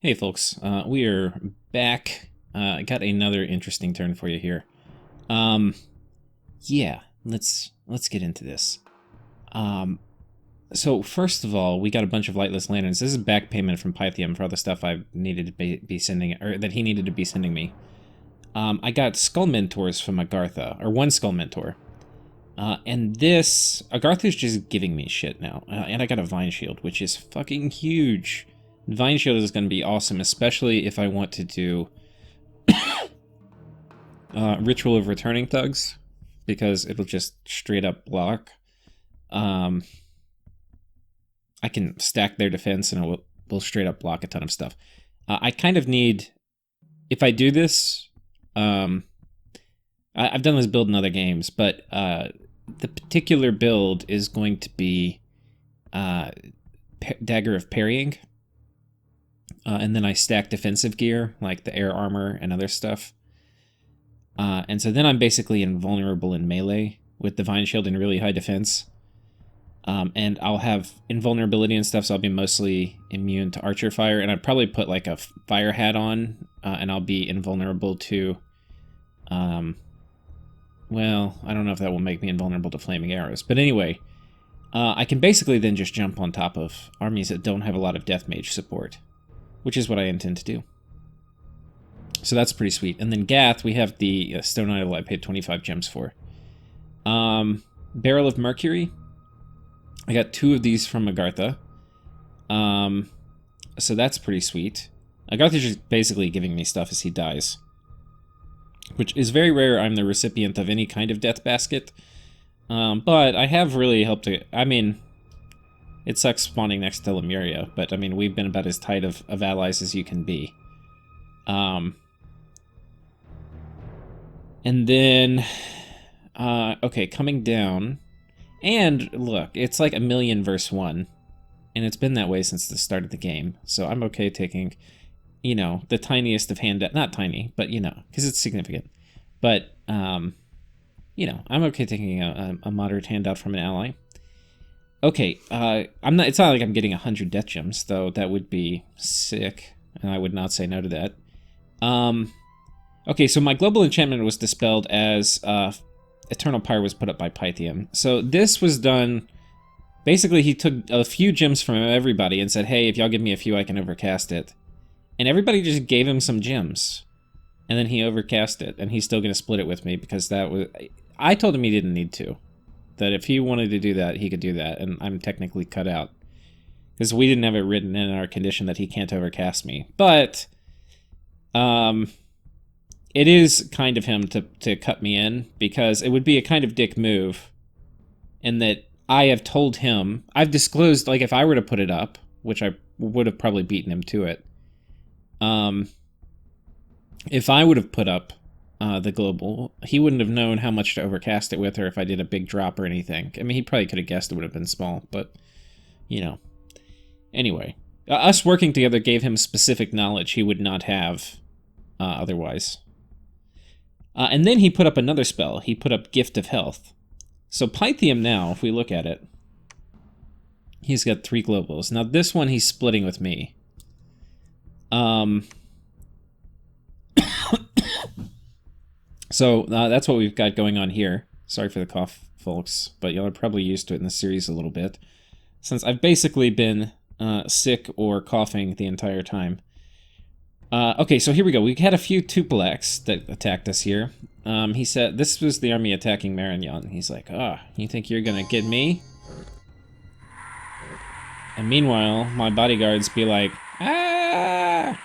Hey folks, we are back. I got another interesting turn for you here. Um, yeah, let's get into this. So first of all, we got a bunch of lightless lanterns. This is back payment from Pythium for all the stuff I needed to be sending, or that he needed to be sending me. I got skull mentors from Agartha, or one skull mentor. And this Agartha's just giving me shit now, and I got a vine shield, which is fucking huge. Vine Shield is going to be awesome, especially if I want to do Ritual of Returning Thugs, because it'll just straight up block. I can stack their defense and it will straight up block a ton of stuff. I kind of need, if I do this, I've done this build in other games, but the particular build is going to be Dagger of Parrying. And then I stack defensive gear, like the air armor and other stuff. And so then I'm basically invulnerable in melee with Divine Shield and really high defense. And I'll have invulnerability and stuff, so I'll be mostly immune to Archer Fire. And I'd probably put like a fire hat on, and I'll be invulnerable to... well, I don't know if that will make me invulnerable to flaming arrows. But anyway, I can basically then just jump on top of armies that don't have a lot of death mage support, which is what I intend to do. So that's pretty sweet. And then Gath, we have the Stone Idol I paid 25 gems for. Barrel of Mercury. I got 2 of these from Agartha. So that's pretty sweet. Agartha's just basically giving me stuff as he dies, which is very rare. I'm the recipient of any kind of death basket. But I have really helped to... I mean... It sucks spawning next to Lemuria, but I mean, we've been about as tight of allies as you can be. And then, okay, coming down. And look, it's like 1,000,000 versus 1. And it's been that way since the start of the game. So I'm okay taking, you know, the tiniest of handout. Not tiny, but, you know, because it's significant. But, you know, I'm okay taking a moderate handout from an ally. Okay, I'm not. It's not like I'm getting 100 death gems, though. That would be sick, and I would not say no to that. Okay, so my global enchantment was dispelled as Eternal Pyre was put up by Pythium. So this was done. Basically, he took a few gems from everybody and said, "Hey, if y'all give me a few, I can overcast it." And everybody just gave him some gems, and then he overcast it, and he's still going to split it with me because that was. I told him he didn't need to. That if he wanted to do that, he could do that, and I'm technically cut out. Because we didn't have it written in our condition that he can't overcast me. But, it is kind of him to cut me in, because it would be a kind of dick move, in that I have told him, I've disclosed, like, if I were to put it up, which I would have probably beaten him to it, if I would have put up the global, he wouldn't have known how much to overcast it with, or if I did a big drop or anything. I mean, he probably could have guessed it would have been small, but, you know. Anyway, us working together gave him specific knowledge he would not have otherwise. And then he put up another spell. He put up Gift of Health. So Pythium now, if we look at it, he's got 3 globals. Now this one he's splitting with me. So that's what we've got going on here. Sorry for the cough, folks, but y'all are probably used to it in the series a little bit, since I've basically been sick or coughing the entire time. Okay, so here we go. We had a few Tupilaks that attacked us here. He said this was the army attacking Marinon. He's like, you think you're gonna get me? And meanwhile, my bodyguards be like, ah!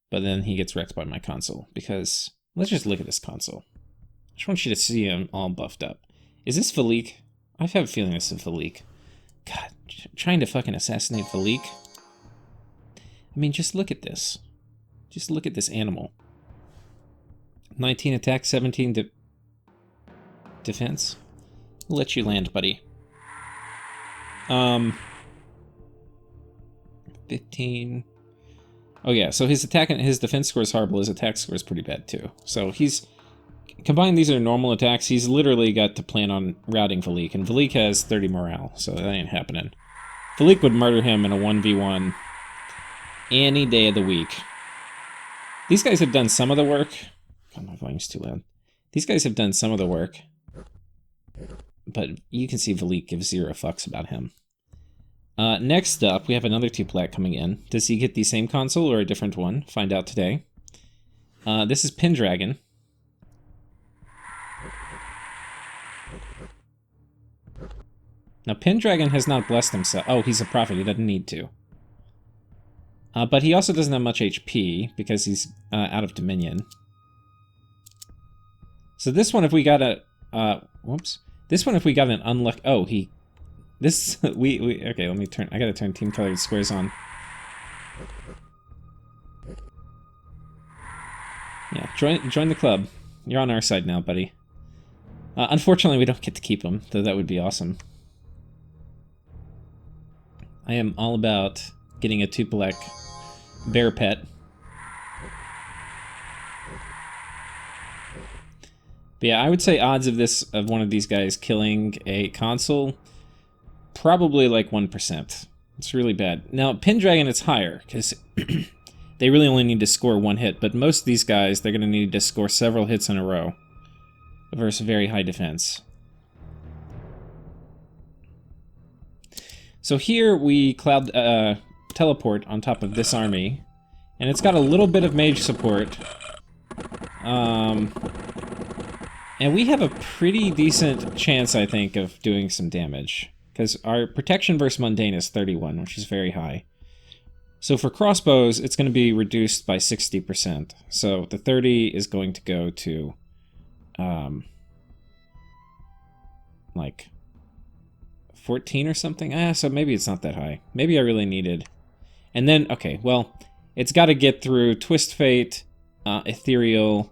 But then he gets wrecked by my console, because let's just look at this console. I just want you to see him all buffed up. Is this Philique? I have a feeling this is Philique. God, trying to fucking assassinate Philique? I mean, just look at this. Just look at this animal. 19 attack, 17 defense. We'll let you land, buddy. 15... Oh yeah, so his attack and his defense score is horrible. His attack score is pretty bad too. So he's combined. These are normal attacks. He's literally got to plan on routing Valik, and Valik has 30 morale, so that ain't happening. Philippe would murder him in a 1v1 any day of the week. These guys have done some of the work. God, my volume's too loud. These guys have done some of the work. But you can see Philippe gives 0 fucks about him. Next up, we have another Tupilak coming in. Does he get the same console or a different one? Find out today. This is Pendragon. Now, Pendragon has not blessed himself. Oh, he's a prophet. He doesn't need to. But he also doesn't have much HP because he's out of Dominion. So this one, if we got a... whoops. This one, if we got an unlucky... Oh, he... This... Okay, let me turn... I gotta turn Team Colored Squares on. Yeah, join the club. You're on our side now, buddy. Unfortunately, we don't get to keep him, though that would be awesome. I am all about getting a Tupilak bear pet. But yeah, I would say odds of one of these guys killing a console, probably like 1%. It's really bad. Now, Pendragon, it's higher, because they really only need to score 1 hit, but most of these guys, they're going to need to score several hits in a row versus very high defense. So here we cloud teleport on top of this army, and it's got a little bit of mage support. And we have a pretty decent chance, I think, of doing some damage. Because our protection versus mundane is 31, which is very high. So for crossbows, it's going to be reduced by 60%. So the 30 is going to go to, like, 14 or something? So maybe it's not that high. Maybe I really needed... And then, okay, well, it's got to get through Twist Fate, Ethereal...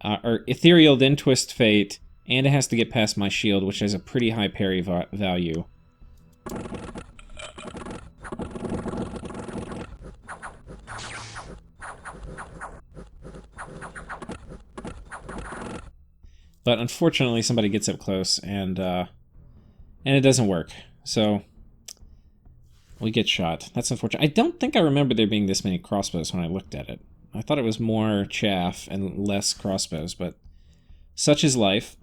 or Ethereal, then Twist Fate, and it has to get past my shield, which has a pretty high parry value. But unfortunately, somebody gets up close, and it doesn't work. So we get shot. That's unfortunate. I don't think I remember there being this many crossbows when I looked at it. I thought it was more chaff and less crossbows, but such is life.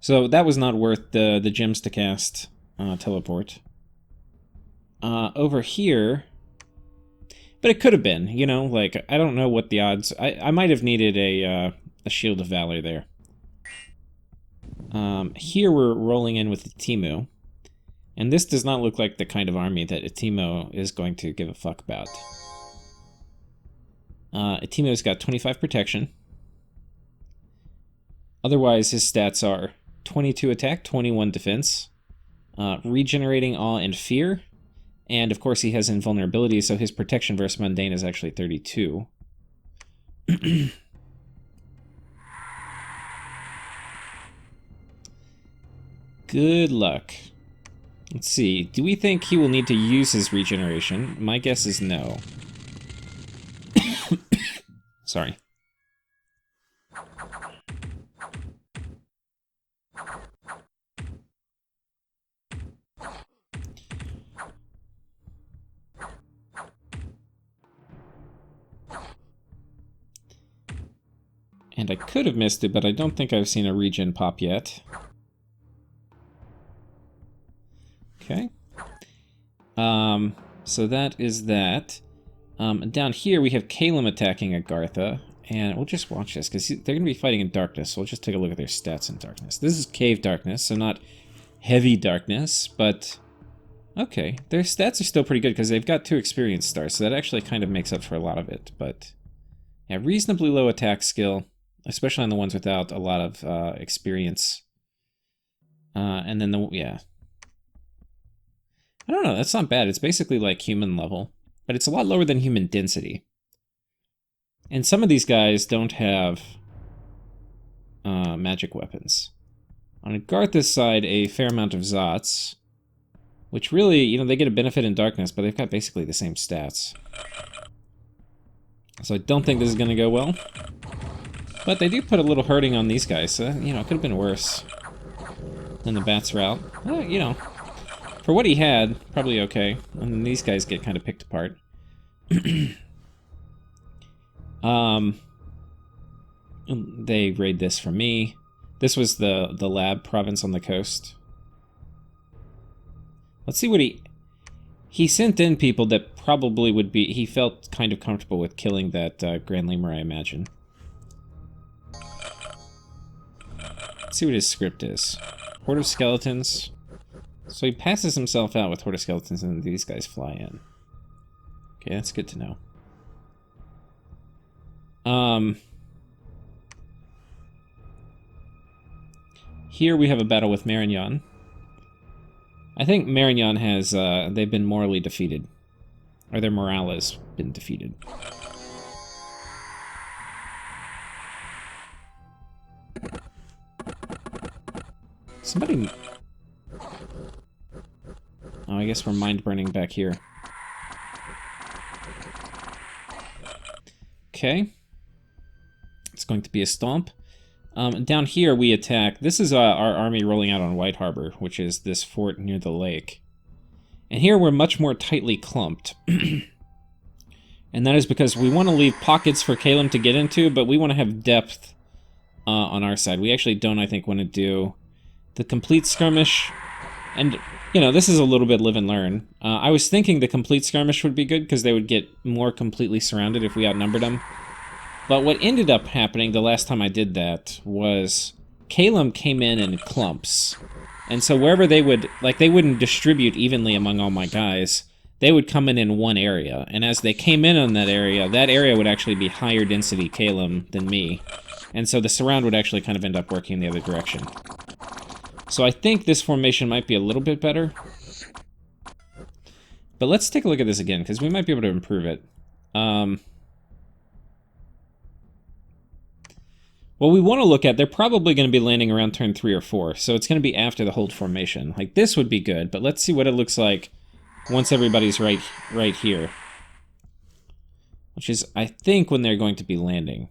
So that was not worth the gems to cast teleport. Over here, but it could have been, you know, like, I don't know what the odds... I might have needed a Shield of Valor there. Here we're rolling in with the Teemu, and this does not look like the kind of army that a Teemu is going to give a fuck about. Teemu's got 25 protection. Otherwise, his stats are 22 attack, 21 defense, regenerating awe and fear, and of course he has invulnerability, so his protection versus mundane is actually 32. Good luck. Let's see, do we think he will need to use his regeneration? My guess is no. Sorry. And I could have missed it, but I don't think I've seen a regen pop yet. Okay. So that is that. Down here we have Calum attacking Agartha, and we'll just watch this, because they're going to be fighting in darkness, so we'll just take a look at their stats in darkness. This is cave darkness, so not heavy darkness, but... Okay, their stats are still pretty good, because they've got 2 experience stars, so that actually kind of makes up for a lot of it, but... Yeah, reasonably low attack skill, especially on the ones without a lot of experience. And then yeah. I don't know, that's not bad. It's basically like human level, but it's a lot lower than human density. And some of these guys don't have magic weapons. On Agartha's side, a fair amount of Zots, which really, you know, they get a benefit in darkness, but they've got basically the same stats. So I don't think this is going to go well. But they do put a little hurting on these guys, so, you know, it could have been worse. And the bats are out. You know, for what he had, probably okay. And then these guys get kind of picked apart. They raid this for me. This was the lab province on the coast. Let's see what he sent in people that probably would be... He felt kind of comfortable with killing that Grand Lemuria, I imagine. Let's see what his script is. Horde of Skeletons. So he passes himself out with Horde of Skeletons and these guys fly in. Okay, that's good to know. Here we have a battle with Marinon. I think Marinon has, they've been morally defeated. Or their morale has been defeated. Somebody... Oh, I guess we're mind-burning back here. Okay. It's going to be a stomp. Down here we attack. This is our army rolling out on White Harbor, which is this fort near the lake. And here we're much more tightly clumped. And that is because we want to leave pockets for Caleb to get into, but we want to have depth on our side. We actually don't, I think, want to do the complete skirmish. And, you know, this is a little bit live and learn. I was thinking the complete skirmish would be good because they would get more completely surrounded if we outnumbered them. But what ended up happening the last time I did that was Caleb came in clumps. And so wherever they would, like, they wouldn't distribute evenly among all my guys. They would come in one area. And as they came in on that area would actually be higher density Caleb than me. And so the surround would actually kind of end up working the other direction. So I think this formation might be a little bit better. But let's take a look at this again, because we might be able to improve it. What we want to look at, they're probably going to be landing around turn 3 or 4, so it's going to be after the hold formation. Like, this would be good, but let's see what it looks like once everybody's right here. Which is, I think, when they're going to be landing.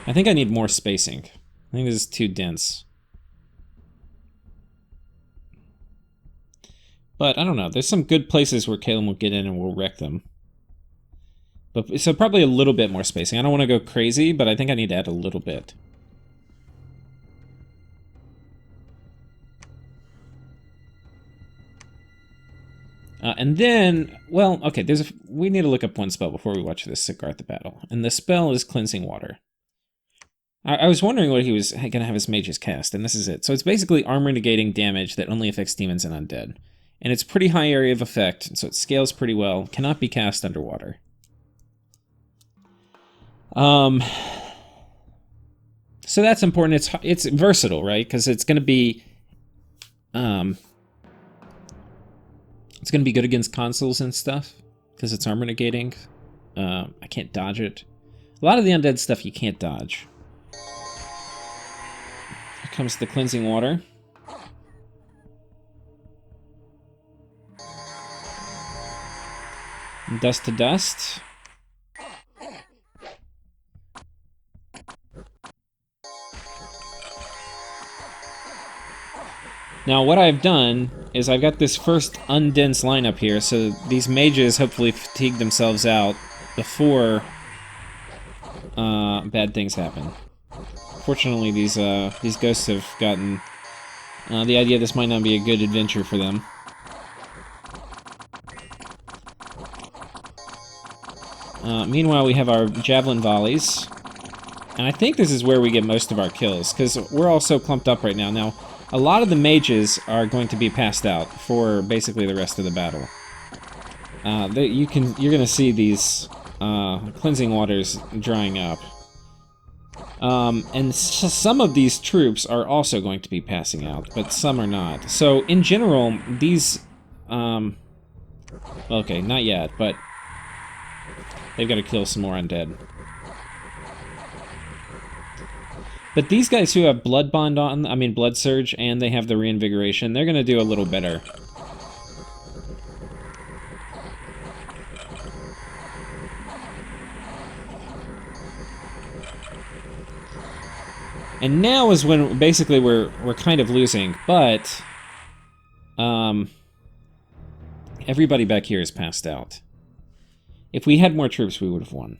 I think I need more spacing. I think this is too dense. But I don't know. There's some good places where Caleb will get in and we'll wreck them. But so probably a little bit more spacing. I don't want to go crazy, but I think I need to add a little bit. And then, well, okay, we need to look up one spell before we watch this Agartha battle. And the spell is Cleansing Water. I was wondering what he was going to have his mages cast, and this is it. So it's basically armor negating damage that only affects demons and undead. And it's pretty high area of effect, so it scales pretty well. Cannot be cast underwater. So that's important. It's versatile, right? Because it's going to be good against consoles and stuff because it's armor negating. I can't dodge it. A lot of the undead stuff you can't dodge. Here comes the Cleansing Water. Dust to dust. Now what I've done is I've got this first undense lineup here, so these mages hopefully fatigue themselves out before bad things happen. Fortunately, these ghosts have gotten the idea this might not be a good adventure for them. Meanwhile, we have our javelin volleys. And I think this is where we get most of our kills, because we're all so clumped up right now. Now, a lot of the mages are going to be passed out for basically the rest of the battle. You're going to see these cleansing waters drying up. And some of these troops are also going to be passing out, but some are not. So, in general, these... okay, not yet, but... they've got to kill some more undead. But these guys who have Blood Bond on, I mean Blood Surge, and they have the Reinvigoration, they're going to do a little better. And now is when basically we're kind of losing, but everybody back here is passed out. If we had more troops, we would have won.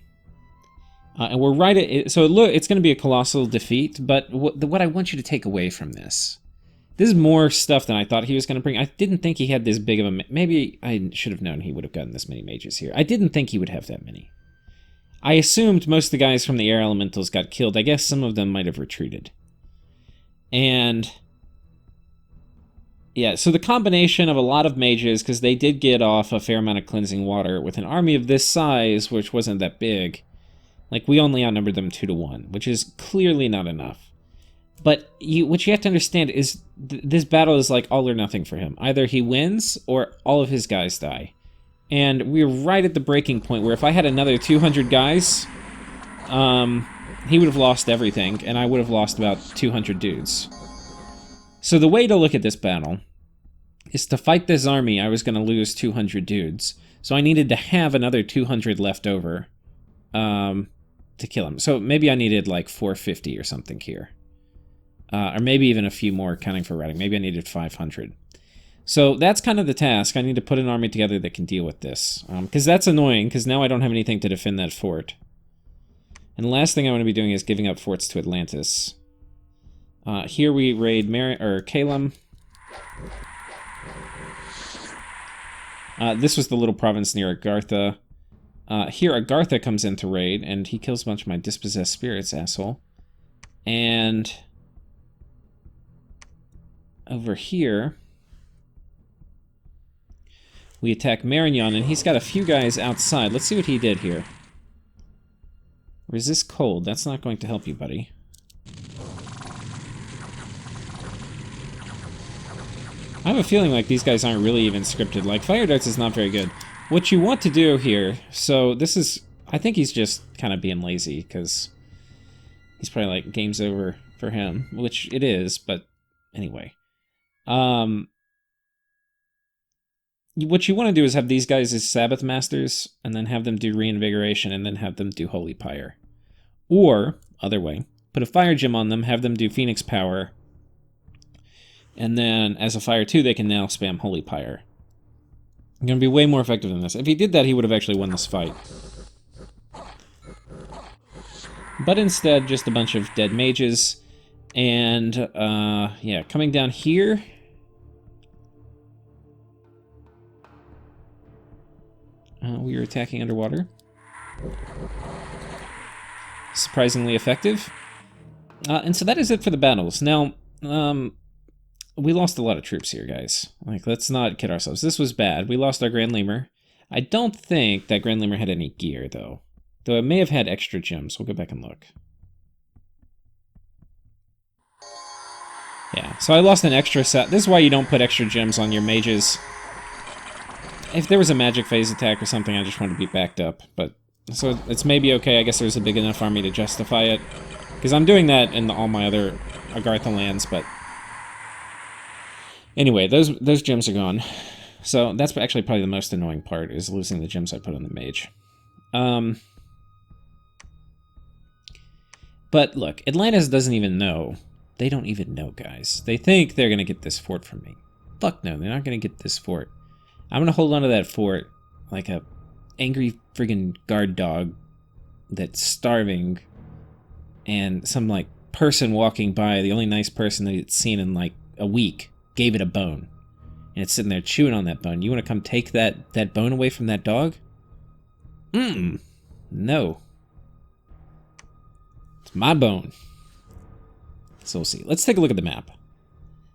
And we're right at it, so look, it's going to be a colossal defeat. But what I want you to take away from this is more stuff than I thought he was going to bring. I didn't think he had this big of a. Maybe I should have known he would have gotten this many mages here. I didn't think he would have that many. I assumed most of the guys from the air elementals got killed. I guess some of them might have retreated. And yeah, so the combination of a lot of mages, because they did get off a fair amount of cleansing water, with an army of this size, which wasn't that big, like, we only outnumbered them 2-1, which is clearly not enough. But what you have to understand is this battle is like all or nothing for him. Either he wins, or all of his guys die. And we're right at the breaking point where if I had another 200 guys, he would have lost everything, and I would have lost about 200 dudes. So the way to look at this battle is to fight this army, I was going to lose 200 dudes. So I needed to have another 200 left over to kill him. So maybe I needed like 450 or something here. Or maybe even a few more counting for routing. Maybe I needed 500. So that's kind of the task. I need to put an army together that can deal with this. Because that's annoying, because now I don't have anything to defend that fort. And the last thing I want to be doing is giving up forts to Atlantis. Here we raid Calum. This was the little province near Agartha. Here Agartha comes in to raid, and he kills a bunch of my dispossessed spirits, asshole. And over here, we attack Marinon, and he's got a few guys outside. Let's see what he did here. Resist cold. That's not going to help you, buddy. I have a feeling like these guys aren't really even scripted. Like, Fire Darts is not very good. What you want to do here, so this is, I think he's just kind of being lazy, because he's probably like, game's over for him, which it is, but anyway. What you want to do is have these guys as Sabbath Masters, and then have them do Reinvigoration, and then have them do Holy Pyre. Or, other way, put a Fire Gem on them, have them do Phoenix Power, and then, as a Fire 2, they can now spam Holy Pyre. I'm going to be way more effective than this. If he did that, he would have actually won this fight. But instead, just a bunch of dead mages. And, yeah, coming down here. We are attacking underwater. Surprisingly effective. And so that is it for the battles. Now, we lost a lot of troops here, guys. Like, let's not kid ourselves. This was bad. We lost our Grand Lemur. I don't think that Grand Lemur had any gear, though. Though it may have had extra gems. We'll go back and look. Yeah, so I lost an extra set. This is why you don't put extra gems on your mages. If there was a magic phase attack or something, I just wanted to be backed up. But so it's maybe okay. I guess there's a big enough army to justify it. Because I'm doing that in all my other Agartha lands, but... Anyway, those gems are gone. So that's actually probably the most annoying part, is losing the gems I put on the mage. But look, Atlantis doesn't even know. They don't even know, guys. They think they're going to get this fort from me. Fuck no, they're not going to get this fort. I'm going to hold on to that fort like a angry friggin' guard dog that's starving, and some, like, person walking by, the only nice person that it's seen in, like, a week, gave it a bone. And it's sitting there chewing on that bone. You want to come take that bone away from that dog? No. It's my bone. So we'll see. Let's take a look at the map.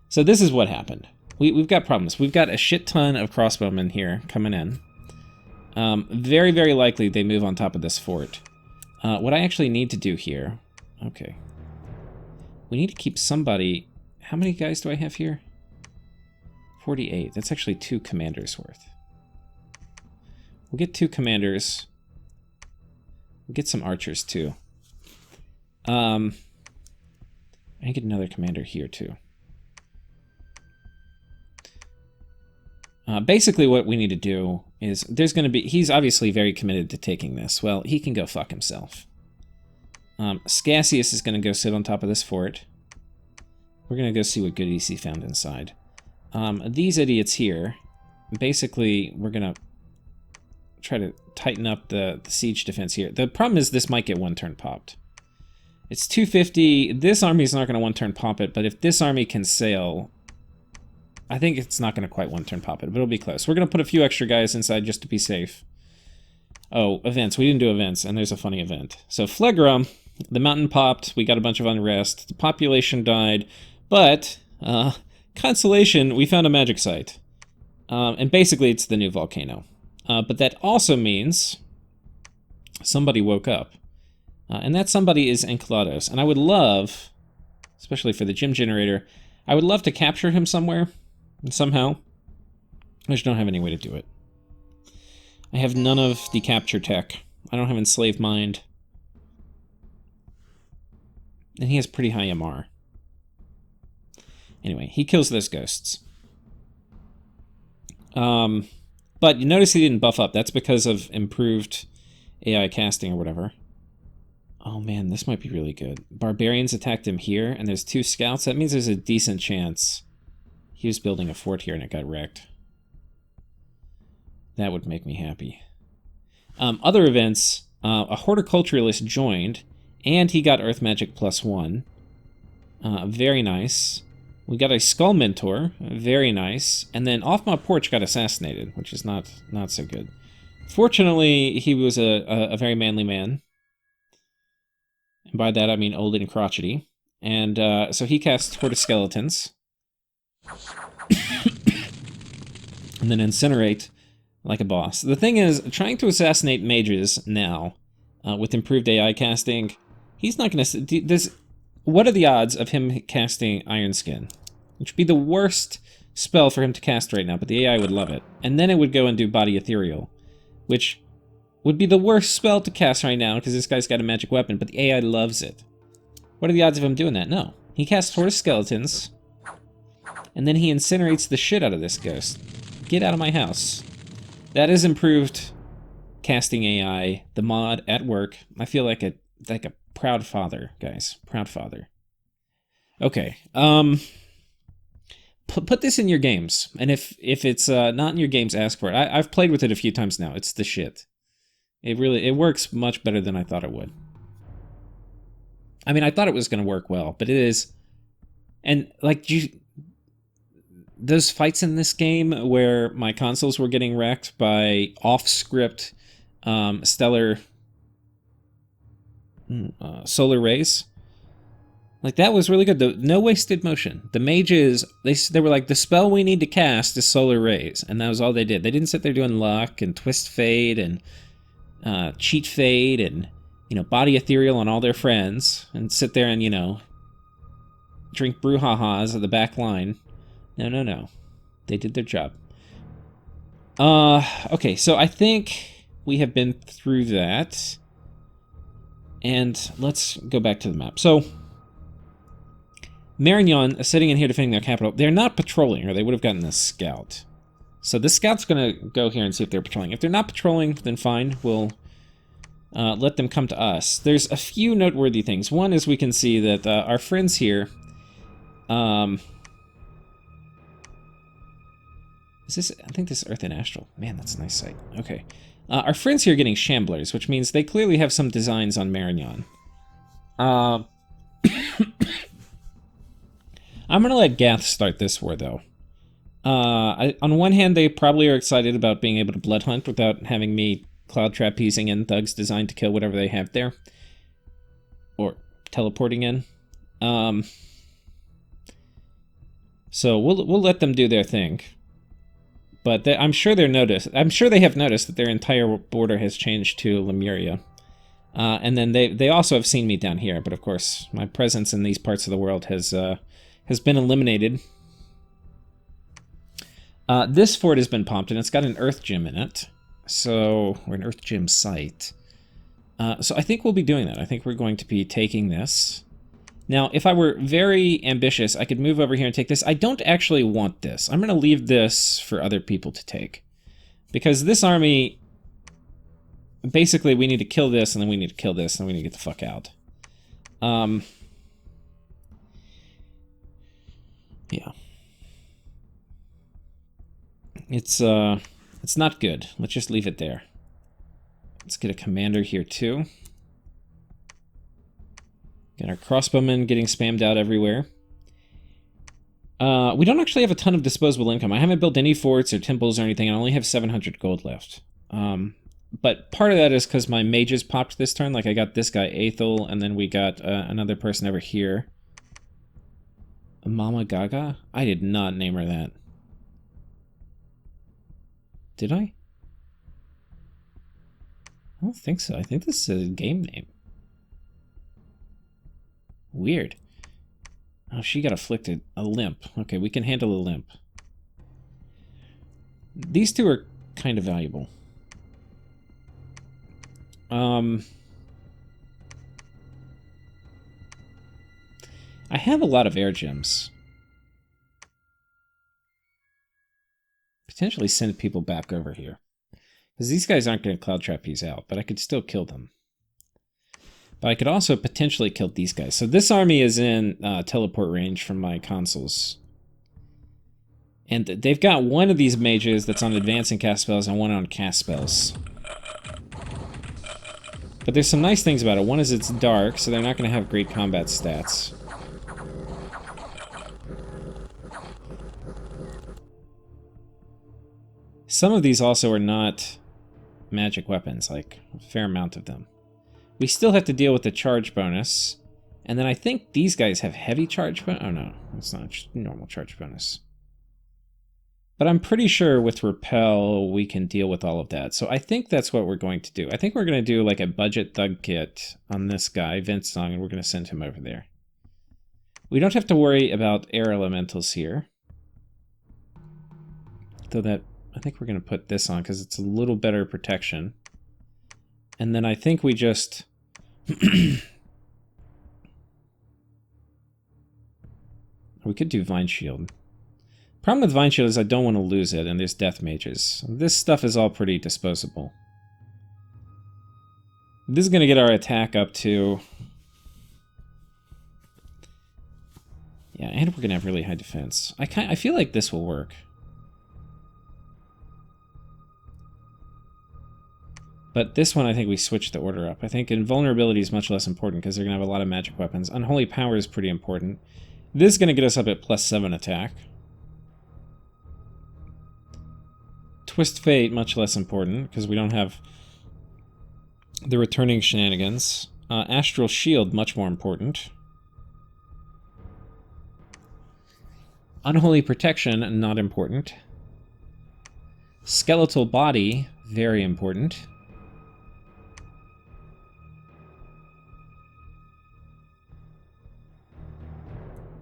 So this is what happened. We've got problems. We've got a shit ton of crossbowmen here coming in. Very, very likely they move on top of this fort. What I actually need to do here... Okay. We need to keep somebody... How many guys do I have here? 48. That's actually 2 commanders worth. We'll get 2 commanders. We'll get some archers, too. I get another commander here, too. Basically, what we need to do is... There's going to be... He's obviously very committed to taking this. Well, he can go fuck himself. Scassius is going to go sit on top of this fort. We're going to go see what goodies he found inside. These idiots here, basically, we're going to try to tighten up the siege defense here. The problem is this might get one turn popped. It's 250. This army's not going to one turn pop it, but if this army can sail, I think it's not going to quite one turn pop it, but it'll be close. We're going to put a few extra guys inside just to be safe. Oh, events. We didn't do events, and there's a funny event. So Phlegra, the mountain popped, we got a bunch of unrest, the population died, but, consolation, we found a magic site. And basically it's the new volcano. But that also means somebody woke up. And that somebody is Enceladus. And I would love, especially for the gym generator, I would love to capture him somewhere, somehow. I just don't have any way to do it. I have none of the capture tech. I don't have enslaved mind. And he has pretty high MR. Anyway, he kills those ghosts. But you notice he didn't buff up. That's because of improved AI casting or whatever. Oh man, this might be really good. Barbarians attacked him here, and there's 2 scouts. That means there's a decent chance he was building a fort here and it got wrecked. That would make me happy. Other events, a horticulturalist joined, and he got Earth Magic +1. Very nice. We got a Skull Mentor, very nice. And then Off My Porch got assassinated, which is not so good. Fortunately, he was a very manly man. And by that I mean old and crotchety. And so he cast Horde of Skeletons. And then Incinerate like a boss. The thing is, trying to assassinate mages now, with improved AI casting, he's not going to... What are the odds of him casting Iron Skin? Which would be the worst spell for him to cast right now, but the AI would love it. And then it would go and do Body Ethereal, which would be the worst spell to cast right now, because this guy's got a magic weapon, but the AI loves it. What are the odds of him doing that? No. He casts Horde of Skeletons, and then he incinerates the shit out of this ghost. Get out of my house. That is improved casting AI, the mod at work. I feel like a proud father, guys. Proud father. Okay. Put this in your games, and if it's not in your games, ask for it. I've played with it a few times now. It's the shit. It works much better than I thought it would. I mean, I thought it was going to work well, but it is. And like those fights in this game where my consoles were getting wrecked by off-script stellar solar rays, like that was really good. No wasted motion. The mages, they were like, the spell we need to cast is solar rays, and that was all they did. They didn't sit there doing luck and twist fade and cheat fade and body ethereal on all their friends and sit there and drink brouhahas at the back line. No. They did their job. Okay, so I think we have been through that. And let's go back to the map. So, Marinon is sitting in here defending their capital. They're not patrolling, or they would have gotten a scout. So this scout's going to go here and see if they're patrolling. If they're not patrolling, then fine. We'll let them come to us. There's a few noteworthy things. One is we can see that our friends here... Is this... I think this is Earth and Astral. Man, that's a nice sight. Okay. Our friends here are getting Shamblers, which means they clearly have some designs on Marinon. I'm going to let Gath start this war, though. On one hand, they probably are excited about being able to blood hunt without having me cloud trapezing in thugs designed to kill whatever they have there. Or teleporting in. So we'll let them do their thing. But I'm sure they have noticed that their entire border has changed to Lemuria. And then they also have seen me down here, but of course my presence in these parts of the world has been eliminated. This fort has been pumped, and it's got an Earth Gym in it. Or an Earth Gym site. So I think we'll be doing that. I think we're going to be taking this. Now, if I were very ambitious, I could move over here and take this. I don't actually want this. I'm going to leave this for other people to take. Because this army... Basically, we need to kill this, and then we need to kill this, and then we need to get the fuck out. Yeah. It's not good. Let's just leave it there. Let's get a commander here too. Get our crossbowmen getting spammed out everywhere. We don't actually have a ton of disposable income. I haven't built any forts or temples or anything. I only have 700 gold left. But part of that is because my mages popped this turn. Like, I got this guy, Aethel, and then we got another person over here. Mama Gaga? I did not name her that. Did I? I don't think so. I think this is a game name. Weird. Oh, she got afflicted. A limp. Okay, we can handle a limp. These two are kind of valuable. I have a lot of air gems. Potentially send people back over here. Because these guys aren't going to cloud trap these out, but I could still kill them. But I could also potentially kill these guys. So this army is in teleport range from my consoles. And they've got one of these mages that's on advancing cast spells and one on cast spells. But there's some nice things about it. One is it's dark, so they're not going to have great combat stats. Some of these also are not magic weapons, like a fair amount of them. We still have to deal with the charge bonus. And then I think these guys have heavy charge bonus. Oh no, it's not a normal charge bonus. But I'm pretty sure with Repel, we can deal with all of that. So I think that's what we're going to do. I think we're going to do like a budget thug kit on this guy, Vince Song, and we're going to send him over there. We don't have to worry about air elementals here. Though that, I think we're going to put this on because it's a little better protection. And then I think we just... we could do Vine Shield. Problem with Vine Shield is I don't want to lose it, and there's Death Mages. This stuff is all pretty disposable. This is going to get our attack up to... yeah, and we're going to have really high defense. I feel like this will work. But this one, I think we switched the order up. I think invulnerability is much less important because they're going to have a lot of magic weapons. Unholy Power is pretty important. This is going to get us up at +7 attack. Twist Fate, much less important because we don't have the returning shenanigans. Astral Shield, much more important. Unholy Protection, not important. Skeletal Body, very important.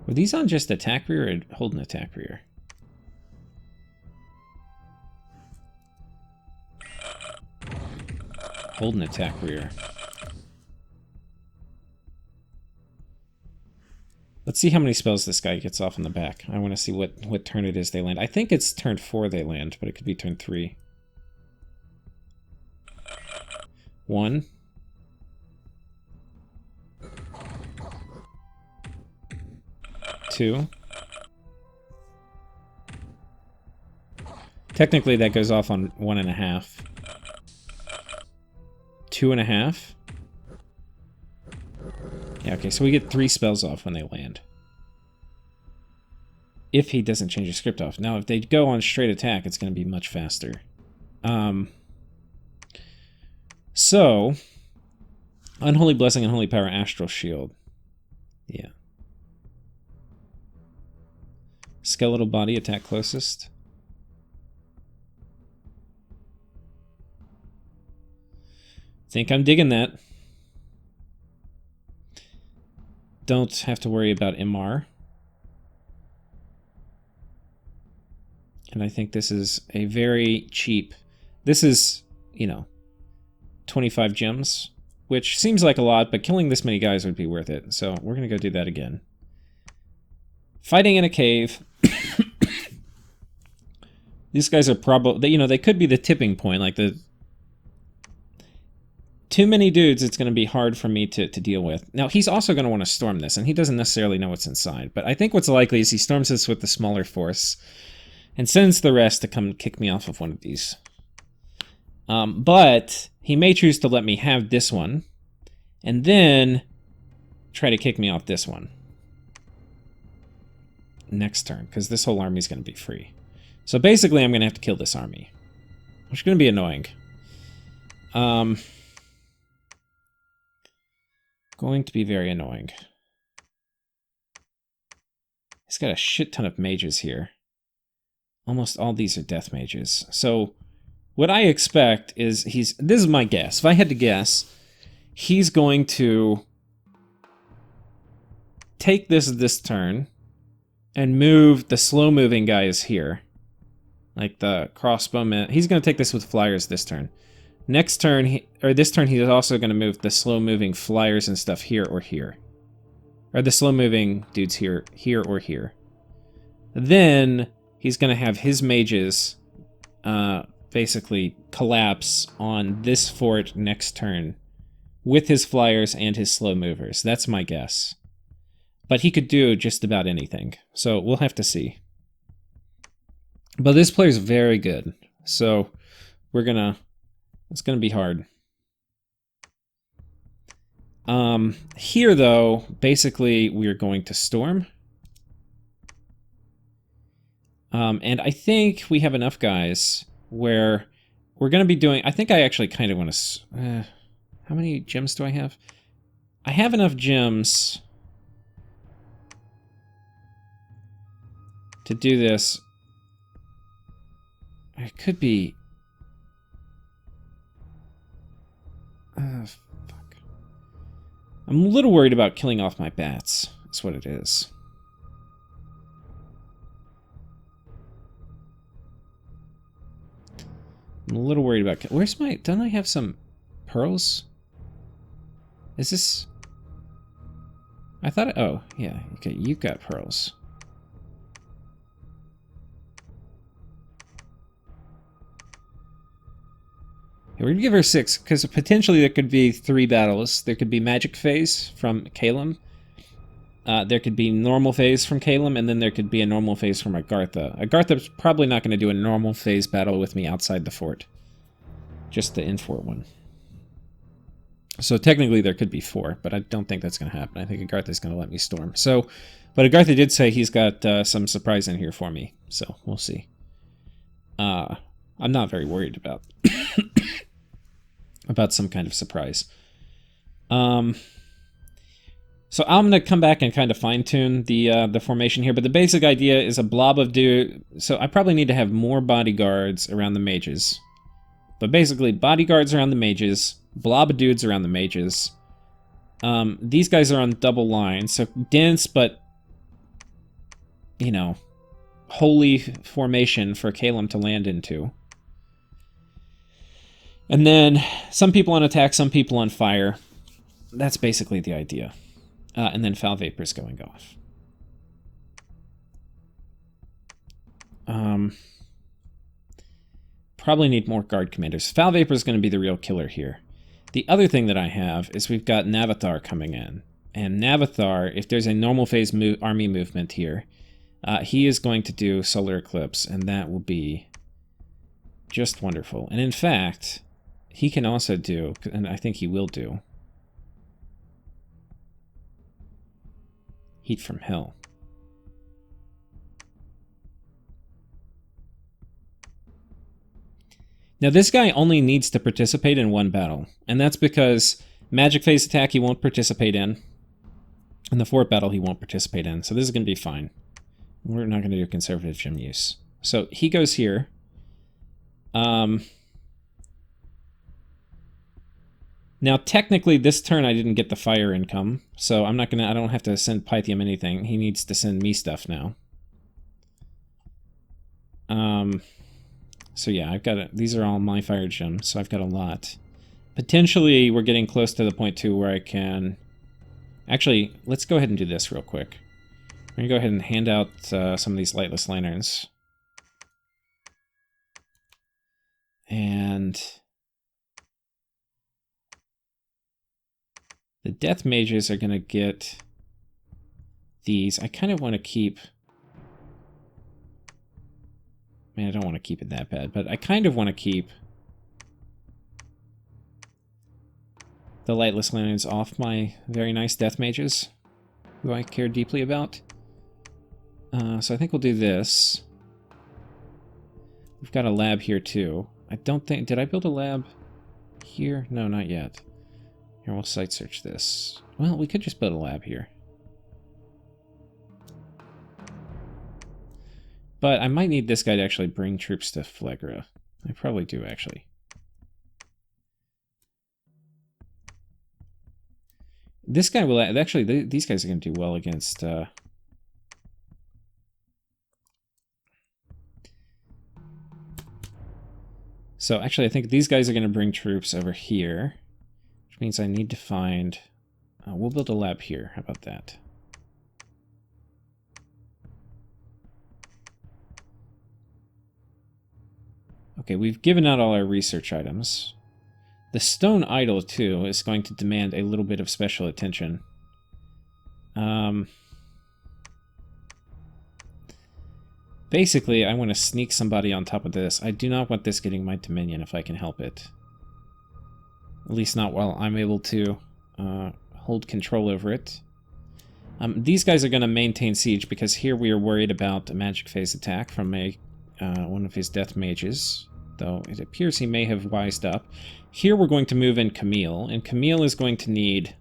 Were these on just attack rear or hold an attack rear? Hold an attack rear. Let's see how many spells this guy gets off in the back. I want to see what turn it is they land. I think it's turn 4 they land, but it could be turn 3. 1. Two. Technically, that goes off on 1.5. 2.5. Yeah, okay, so we get 3 spells off when they land. If he doesn't change his script off. Now, if they go on straight attack, it's going to be much faster. So, Unholy Blessing, Unholy Power, Astral Shield. Yeah. Skeletal Body, attack closest. Think I'm digging that. Don't have to worry about MR. And I think this is a very cheap... This is, you know, 25 gems, which seems like a lot, but killing this many guys would be worth it. So we're going to go do that again. Fighting in a cave. These guys are probably, you know, they could be the tipping point, like too many dudes, it's going to be hard for me to deal with. Now, he's also going to want to storm this, and he doesn't necessarily know what's inside. But I think what's likely is he storms this with the smaller force and sends the rest to come kick me off of one of these. But he may choose to let me have this one, and then try to kick me off this one next turn, because this whole army is going to be free. So basically, I'm going to have to kill this army, which is going to be annoying. Going to be very annoying. He's got a shit ton of mages here. Almost all these are death mages. So what I expect is this is my guess. If I had to guess, he's going to take this turn and move the slow-moving guys here. Like the crossbowmen. He's going to take this with flyers this turn. Next turn, this turn, he's also going to move the slow-moving flyers and stuff here or here. Or the slow-moving dudes here or here. Then he's going to have his mages basically collapse on this fort next turn with his flyers and his slow movers. That's my guess. But he could do just about anything. So we'll have to see. But this player's very good. So we're going to... It's going to be hard. Here, though, basically, we're going to storm. And I think we have enough guys where we're going to be doing... I think I actually kind of want to... how many gems do I have? I have enough gems to do this. It could be... fuck. I'm a little worried about killing off my bats. That's what it is. I'm a little worried about... Where's my... Don't I have some pearls? Is this... I thought... Oh, yeah. Okay, you've got pearls. We're going to give her 6, because potentially there could be 3 battles. There could be Magic Phase from Calum. There could be Normal Phase from Calum, and then there could be a Normal Phase from Agartha. Agartha's probably not going to do a Normal Phase battle with me outside the fort. Just the in-fort one. So technically there could be 4, but I don't think that's going to happen. I think Agartha's going to let me storm. So, but Agartha did say he's got some surprise in here for me, so we'll see. I'm not very worried about... about some kind of surprise. So I'm going to come back and kind of fine-tune the formation here, but the basic idea is a blob of dude. So I probably need to have more bodyguards around the mages. But basically, bodyguards around the mages, blob of dudes around the mages. These guys are on double line, so dense but, you know, holy formation for Calum to land into. And then some people on attack, some people on fire. That's basically the idea. And then foul vapors going off. Probably need more guard commanders. Foul vapor is going to be the real killer here. The other thing that I have is we've got Navathar coming in. And Navathar, if there's a normal phase army movement here, he is going to do solar eclipse, and that will be just wonderful. And in fact... he can also do, and I think he will do, Heat from Hell. Now this guy only needs to participate in one battle, and that's because Magic Phase attack he won't participate in, and the fort battle he won't participate in, so this is going to be fine. We're not going to do conservative gem use. So he goes here. Now, technically, this turn I didn't get the fire income, so I don't have to send Pythium anything. He needs to send me stuff now. So yeah, I've got these are all my fire gems, so I've got a lot. Potentially, we're getting close to the point, too, where I can... Actually, let's go ahead and do this real quick. I'm going to go ahead and hand out some of these lightless lanterns. And... The Death Mages are going to get these. I kind of want to keep... Man, I don't want to keep it that bad, but I kind of want to keep the Lightless Lanterns off my very nice Death Mages, who I care deeply about. So I think we'll do this. We've got a lab here too. I don't think... Did I build a lab here? No, not yet. Here, we'll site search this. Well, we could just build a lab here. But I might need this guy to actually bring troops to Phlegra. I probably do, actually. This guy will... Actually, these guys are going to do well against... So, actually, I think these guys are going to bring troops over here. Which means I need to find... we'll build a lab here. How about that? Okay, we've given out all our research items. The stone idol, too, is going to demand a little bit of special attention. Basically, I want to sneak somebody on top of this. I do not want this getting my dominion if I can help it. At least not while I'm able to hold control over it. These guys are going to maintain siege because here we are worried about a magic phase attack from one of his death mages. Though it appears he may have wised up. Here we're going to move in Camille, and Camille is going to need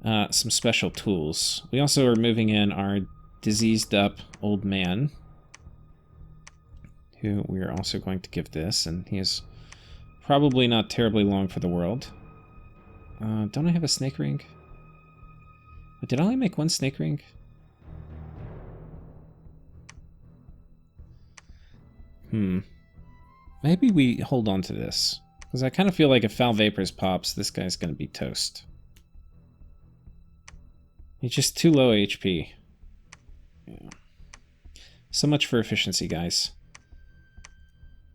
some special tools. We also are moving in our diseased up old man, who we are also going to give this, and he is probably not terribly long for the world. Don't I have a snake ring? Did I only make one snake ring? Maybe we hold on to this. Because I kind of feel like if Foul Vapors pops, this guy's going to be toast. He's just too low HP. Yeah. So much for efficiency, guys.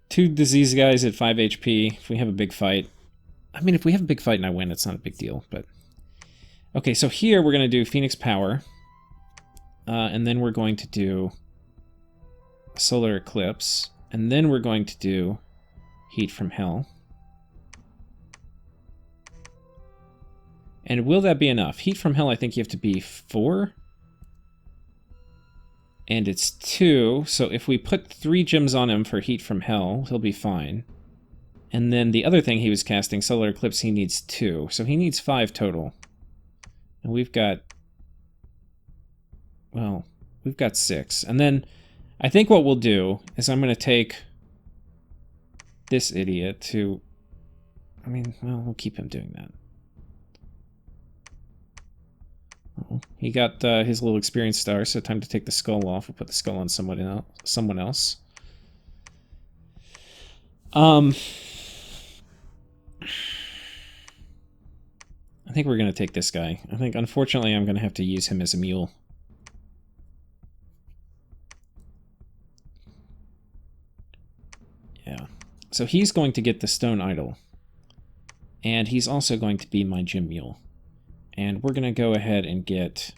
2 disease guys at 5 HP. If we have a big fight... I mean, if we have a big fight and I win, it's not a big deal, but... Okay, so here we're going to do Phoenix Power. And then we're going to do Solar Eclipse. And then we're going to do Heat from Hell. And will that be enough? Heat from Hell, I think you have to be 4. And it's 2, so if we put 3 gems on him for Heat from Hell, he'll be fine. And then the other thing he was casting, Solar Eclipse, he needs 2. So he needs 5 total. And we've got... Well, we've got 6. And then... I think what we'll do is I'm going to take this idiot to... I mean, well, we'll keep him doing that. Oh, he got his little experience star, so time to take the skull off. We'll put the skull on someone else. I think we're going to take this guy. I think, unfortunately, I'm going to have to use him as a mule. Yeah. So he's going to get the stone idol. And he's also going to be my gym mule. And we're going to go ahead and get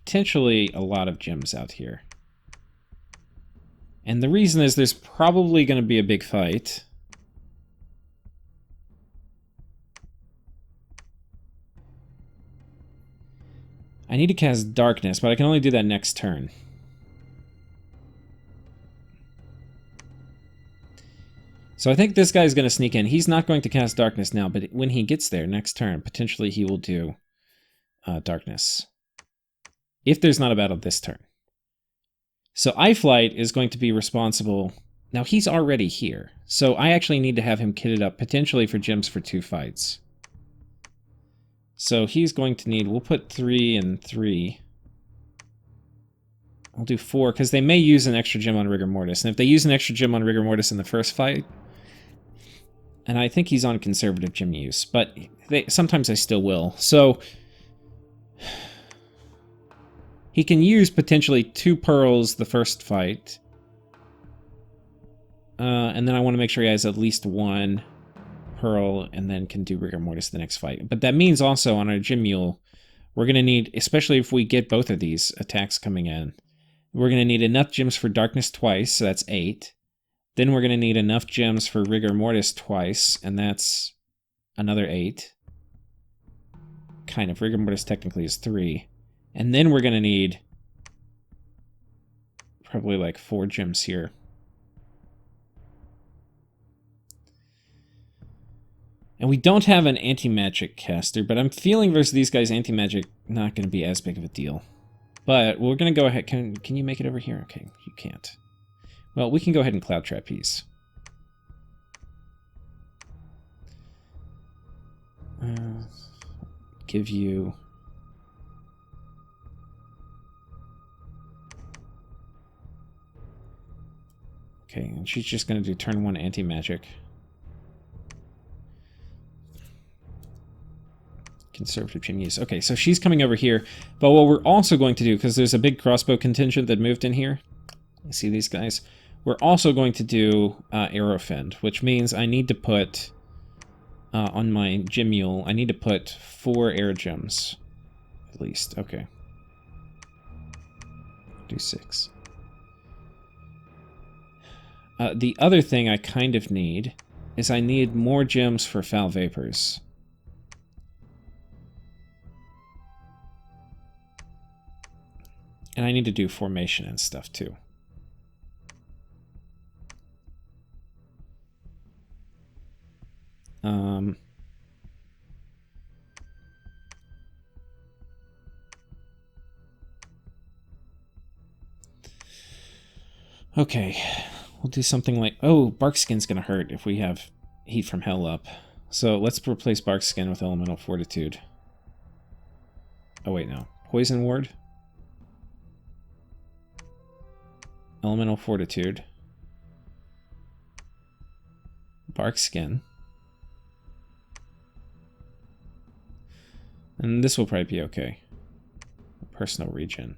potentially a lot of gems out here. And the reason is there's probably going to be a big fight. I need to cast Darkness, but I can only do that next turn. So I think this guy's going to sneak in. He's not going to cast Darkness now, but when he gets there next turn, potentially he will do Darkness. If there's not a battle this turn. So iFlight is going to be responsible. Now he's already here. So I actually need to have him kitted up potentially for gems for 2 fights. So he's going to need, we'll put 3 and 3. I'll do 4, because they may use an extra gem on Rigor Mortis. And if they use an extra gem on Rigor Mortis in the first fight, and I think he's on conservative gem use, but sometimes I still will. So he can use potentially 2 pearls the first fight. And then I want to make sure he has at least 1 Pearl and then can do Rigor Mortis the next fight. But that means also on our Gym Mule, we're going to need, especially if we get both of these attacks coming in, we're going to need enough gems for Darkness twice, so that's 8. Then we're going to need enough gems for Rigor Mortis twice, and that's another 8. Kind of. Rigor Mortis technically is 3. And then we're going to need probably like 4 gems here. And we don't have an anti-magic caster, but I'm feeling versus these guys anti-magic not going to be as big of a deal. But we're going to go ahead. Can you make it over here? Okay, you can't. Well, we can go ahead and Cloud Trapeze. Give you... Okay, and she's just going to do turn 1 anti-magic. Conservative genius. Okay, so she's coming over here. But what we're also going to do, because there's a big crossbow contingent that moved in here. You see these guys? We're also going to do Arrow Fend, which means I need to put, on my Gym Mule, I need to put 4 air gems. At least. Okay. Do 6. The other thing I kind of need is I need more gems for Foul Vapors. And I need to do formation and stuff too. Okay, we'll do something like... Oh, Barkskin's gonna hurt if we have Heat from Hell up. So let's replace Barkskin with Elemental Fortitude. Oh wait, no. Poison Ward. Elemental Fortitude. Barkskin. And this will probably be okay. Personal Regen.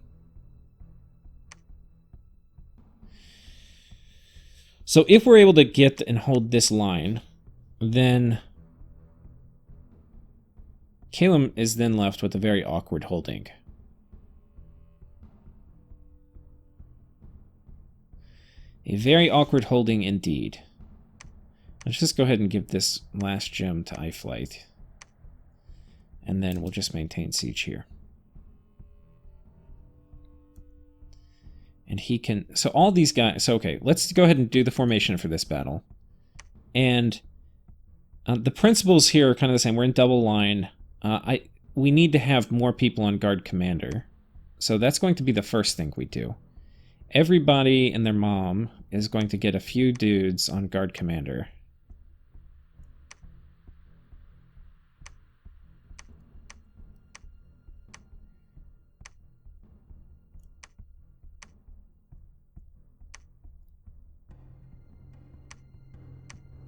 So if we're able to get and hold this line, then Caleb is then left with a very awkward holding. A very awkward holding indeed. Let's just go ahead and give this last gem to iFlight. And then we'll just maintain siege here. And he can... So all these guys... So okay, let's go ahead and do the formation for this battle. And the principles here are kind of the same. We're in double line. We need to have more people on Guard Commander. So that's going to be the first thing we do. Everybody and their mom is going to get a few dudes on Guard Commander.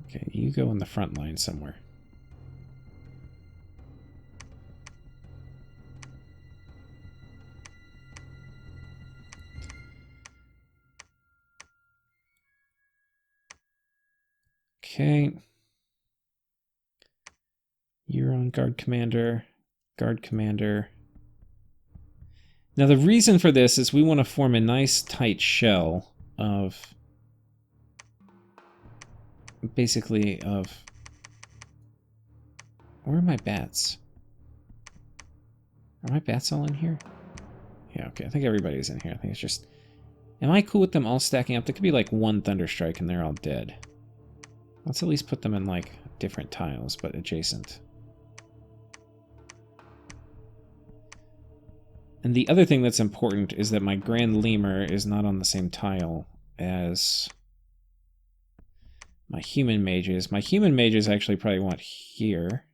Okay, you go in the front line somewhere. Okay. You're on Guard Commander. Guard Commander. Now the reason for this is we want to form a nice tight shell of... Basically of... Where are my bats? Are my bats all in here? Yeah, okay. I think everybody's in here. I think it's just... Am I cool with them all stacking up? There could be like one Thunderstrike and they're all dead. Let's at least put them in like different tiles, but adjacent. And the other thing that's important is that my Grand Lemur is not on the same tile as my human mages. My human mages actually probably want here.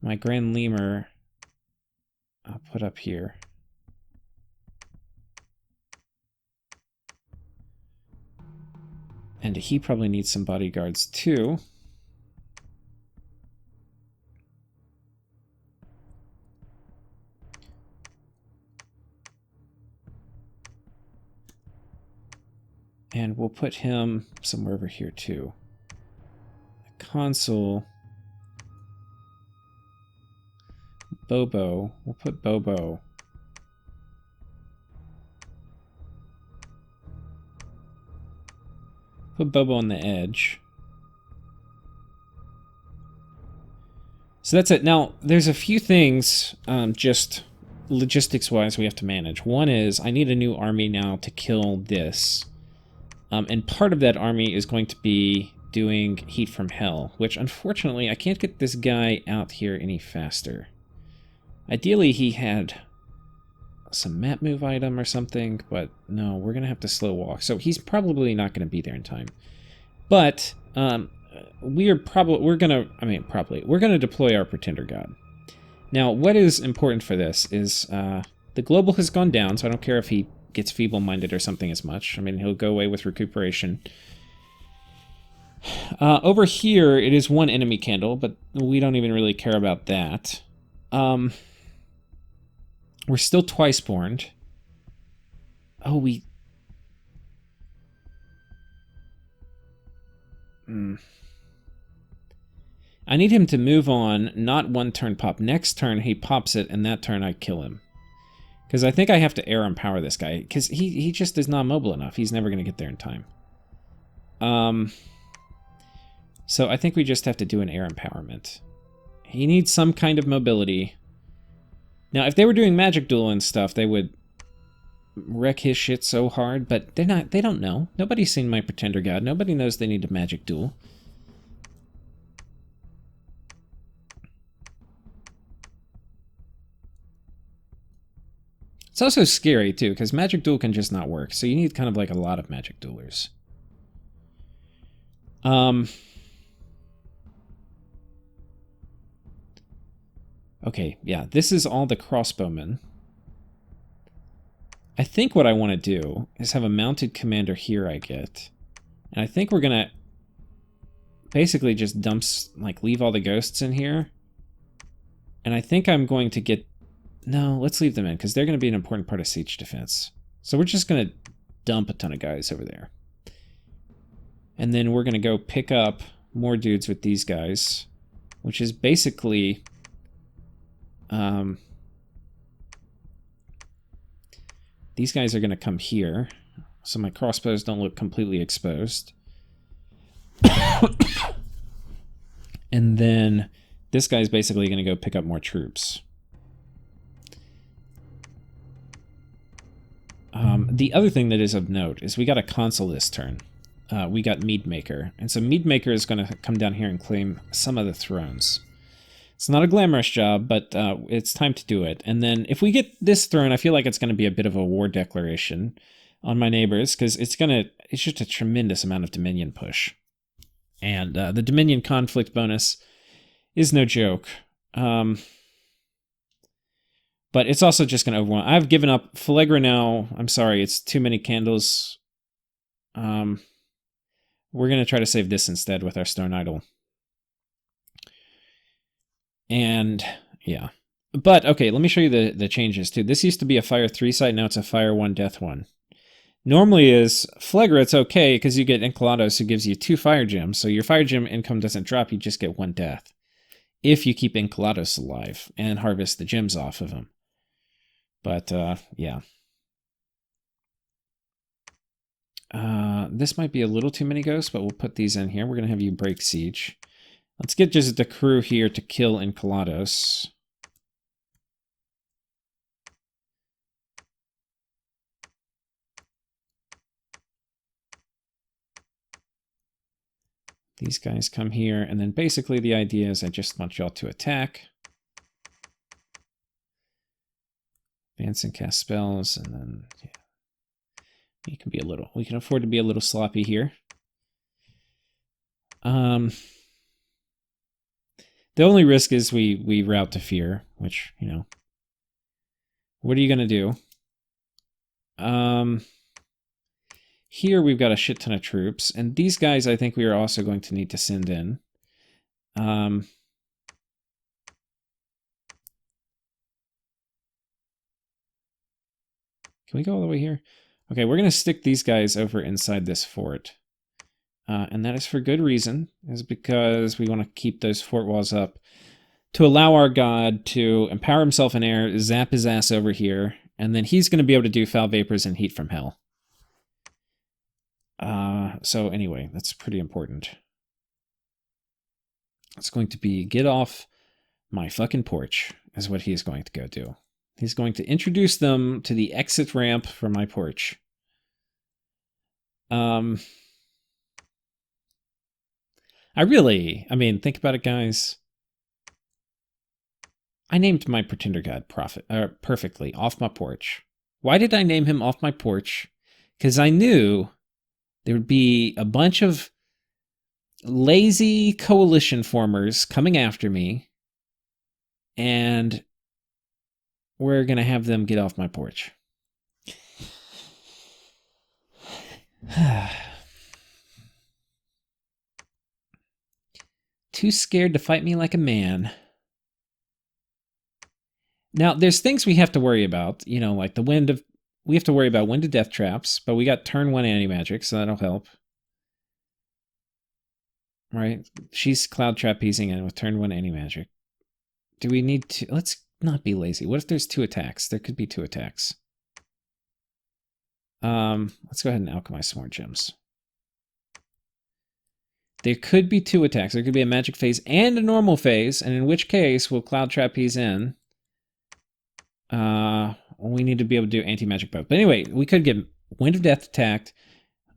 My Grand Lemur I'll put up here. And he probably needs some bodyguards too. And we'll put him somewhere over here too. Consul. Bobo. We'll put Bobo. Put Bobo on the edge. So that's it. Now, there's a few things, just logistics-wise, we have to manage. One is, I need a new army now to kill this. And part of that army is going to be doing Heat from Hell, which, unfortunately, I can't get this guy out here any faster. Ideally, he had some map move item or something, but no, we're going to have to slow walk. So he's probably not going to be there in time. But we're going to deploy our Pretender God. Now, what is important for this is the global has gone down, so I don't care if he gets feeble-minded or something as much. I mean, he'll go away with recuperation. Over here, it is one enemy candle, but we don't even really care about that. We're still twice-borned. Oh, we... I need him to move on, not one turn pop. Next turn, he pops it, and that turn I kill him. Because I think I have to air empower this guy, because he just is not mobile enough. He's never going to get there in time. So I think we just have to do an air empowerment. He needs some kind of mobility. Now, if they were doing magic duel and stuff, they would wreck his shit so hard, but they're not. They don't know. Nobody's seen my Pretender God. Nobody knows they need a magic duel. It's also scary, too, because magic duel can just not work, so you need kind of like a lot of magic duelers. Okay, yeah, this is all the crossbowmen. I think what I want to do is have a mounted commander here I get. And I think we're going to basically just leave all the ghosts in here. And I think I'm going to get... No, let's leave them in, because they're going to be an important part of siege defense. So we're just going to dump a ton of guys over there. And then we're going to go pick up more dudes with these guys, which is basically... these guys are going to come here, so my crossbows don't look completely exposed. And then this guy's basically going to go pick up more troops. The other thing that is of note is we got a consul this turn. We got Meadmaker, and so Meadmaker is going to come down here and claim some of the thrones. It's not a glamorous job, but it's time to do it. And then if we get this throne, I feel like it's going to be a bit of a war declaration on my neighbors, because it's just a tremendous amount of Dominion push. And the Dominion conflict bonus is no joke. But it's also just going to overwhelm. I've given up Phlegra now. I'm sorry, it's too many candles. We're going to try to save this instead with our Stone Idol. And, yeah. But, okay, let me show you the changes, too. This used to be a Fire 3 site, now it's a Fire 1, Death 1. Normally is Phlegra, it's okay, because you get Enceladus, who gives you 2 Fire Gems, so your Fire Gem income doesn't drop, you just get 1 death. If you keep Enceladus alive, and harvest the gems off of him. But, yeah. This might be a little too many ghosts, but we'll put these in here. We're going to have you break siege. Let's get just the crew here to kill Enceladus. These guys come here, and then basically the idea is I just want y'all to attack. Advance and cast spells, and then yeah. We can afford to be a little sloppy here. The only risk is we route to fear, which, you know. What are you going to do? Here we've got a shit ton of troops, and these guys I think we are also going to need to send in. Can we go all the way here? Okay, we're going to stick these guys over inside this fort. And that is for good reason, is because we want to keep those fort walls up to allow our god to empower himself in air, zap his ass over here, and then he's going to be able to do foul vapors and heat from hell. So anyway, that's pretty important. It's going to be get off my fucking porch, is what he's going to go do. He's going to introduce them to the exit ramp from my porch. I mean, think about it, guys. I named my pretender god perfectly, off my porch. Why did I name him off my porch? Because I knew there would be a bunch of lazy coalition formers coming after me, and we're going to have them get off my porch. Too scared to fight me like a man. Now, there's things we have to worry about, you know, like we have to worry about wind of death traps, but we got turn 1 anti-magic, so that'll help. Right? She's cloud trapezing in with turn 1 anti-magic. Do we need to... Let's not be lazy. What if there's 2 attacks? There could be 2 attacks. Let's go ahead and alchemize some more gems. There could be 2 attacks. There could be a magic phase and a normal phase, and in which case we'll cloud trapeze in. We need to be able to do anti-magic both. But anyway, we could get Wind of Death attacked.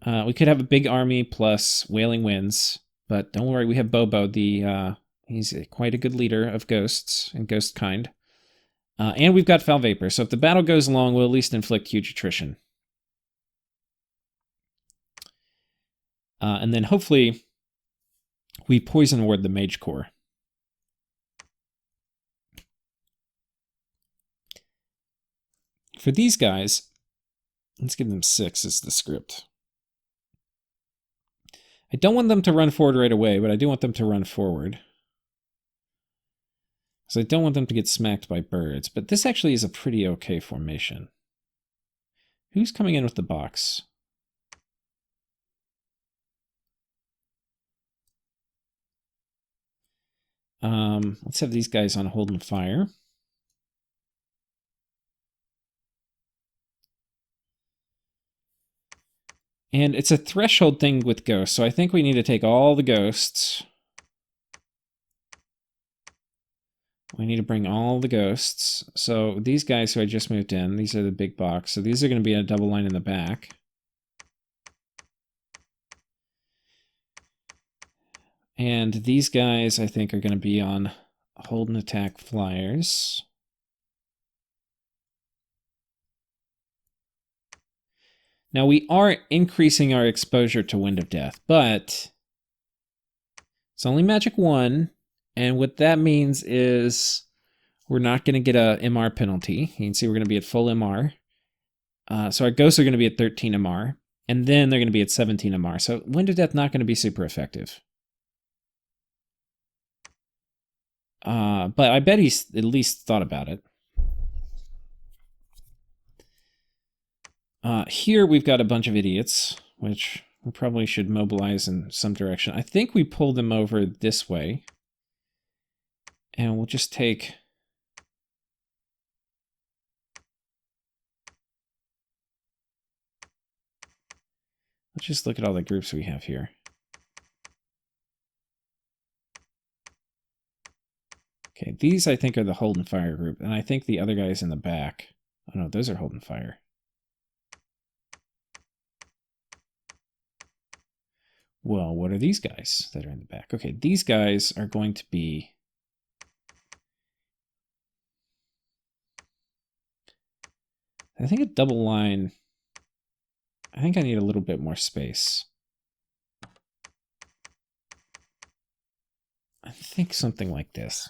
We could have a big army plus Wailing Winds. But don't worry, we have Bobo. He's quite a good leader of ghosts and ghost kind. And we've got Foul Vapor. So if the battle goes long, we'll at least inflict huge attrition. And then hopefully we Poison Ward the Mage Core. For these guys, let's give them 6 as the script. I don't want them to run forward right away, but I do want them to run forward. So I don't want them to get smacked by birds, but this actually is a pretty okay formation. Who's coming in with the box? Let's have these guys on Holding Fire. And it's a threshold thing with ghosts, so I think we need to take all the ghosts. We need to bring all the ghosts. So these guys who I just moved in, these are the big box. So these are going to be a double line in the back. And these guys, I think, are going to be on hold and attack flyers. Now, we are increasing our exposure to Wind of Death, but it's only magic 1, and what that means is we're not going to get a MR penalty. You can see we're going to be at full MR. So our ghosts are going to be at 13 MR, and then they're going to be at 17 MR. So Wind of Death not going to be super effective. But I bet he's at least thought about it. Here we've got a bunch of idiots, which we probably should mobilize in some direction. I think we pull them over this way. And we'll just take... Let's just look at all the groups we have here. Okay, these I think are the Hold and Fire group, and I think the other guys in the back... Oh no, those are Hold and Fire. Well, what are these guys that are in the back? Okay, these guys are going to be... I think a double line... I think I need a little bit more space. I think something like this.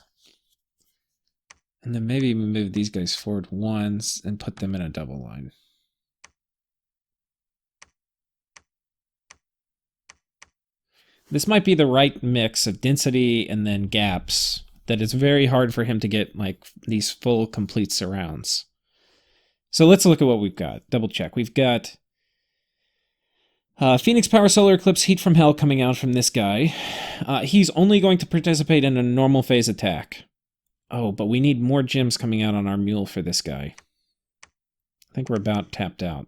And then maybe move these guys forward once and put them in a double line. This might be the right mix of density and then gaps that it's very hard for him to get like these full complete surrounds. So let's look at what we've got. Double check. We've got Phoenix Power Solar Eclipse, Heat from Hell coming out from this guy. He's only going to participate in a normal phase attack. Oh, but we need more gems coming out on our mule for this guy. I think we're about tapped out.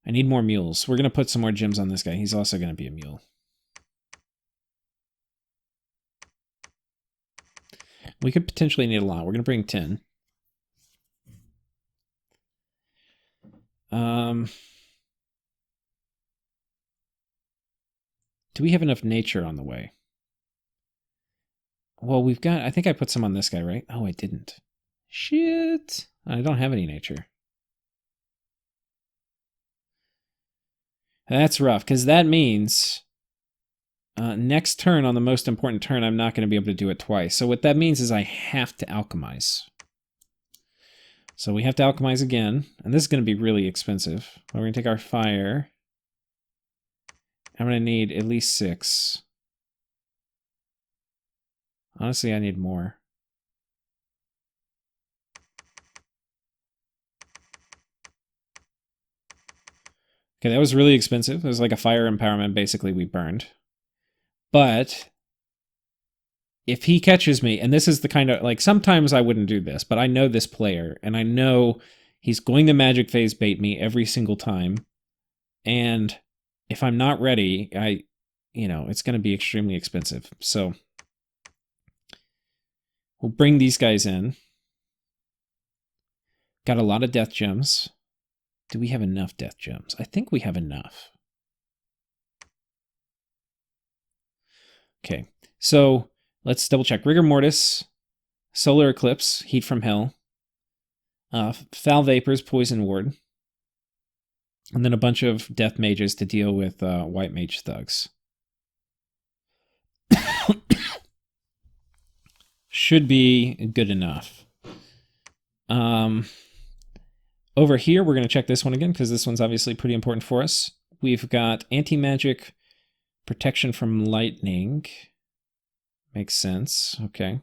I need more mules. We're going to put some more gems on this guy. He's also going to be a mule. We could potentially need a lot. We're going to bring 10. Do we have enough nature on the way? Well, we've got... I think I put some on this guy, right? Oh, I didn't. Shit. I don't have any nature. That's rough, because that means... next turn, on the most important turn, I'm not going to be able to do it twice. So what that means is I have to alchemize. So we have to alchemize again. And this is going to be really expensive. We're going to take our fire. I'm going to need at least 6. Honestly, I need more. Okay, that was really expensive. It was like a fire empowerment, basically, we burned. But if he catches me, and this is the kind of, like, sometimes I wouldn't do this, but I know this player, and I know he's going to magic phase bait me every single time. And if I'm not ready, it's going to be extremely expensive. So we'll bring these guys in. Got a lot of death gems. Do we have enough death gems? I think we have enough. Okay, so let's double check. Rigor Mortis, Solar Eclipse, Heat from Hell, Foul Vapors, Poison Ward, and then a bunch of Death Mages to deal with White Mage Thugs. Should be good enough. Over here, we're going to check this one again, because this one's obviously pretty important for us. We've got Anti-Magic, Protection from Lightning. Makes sense. Okay.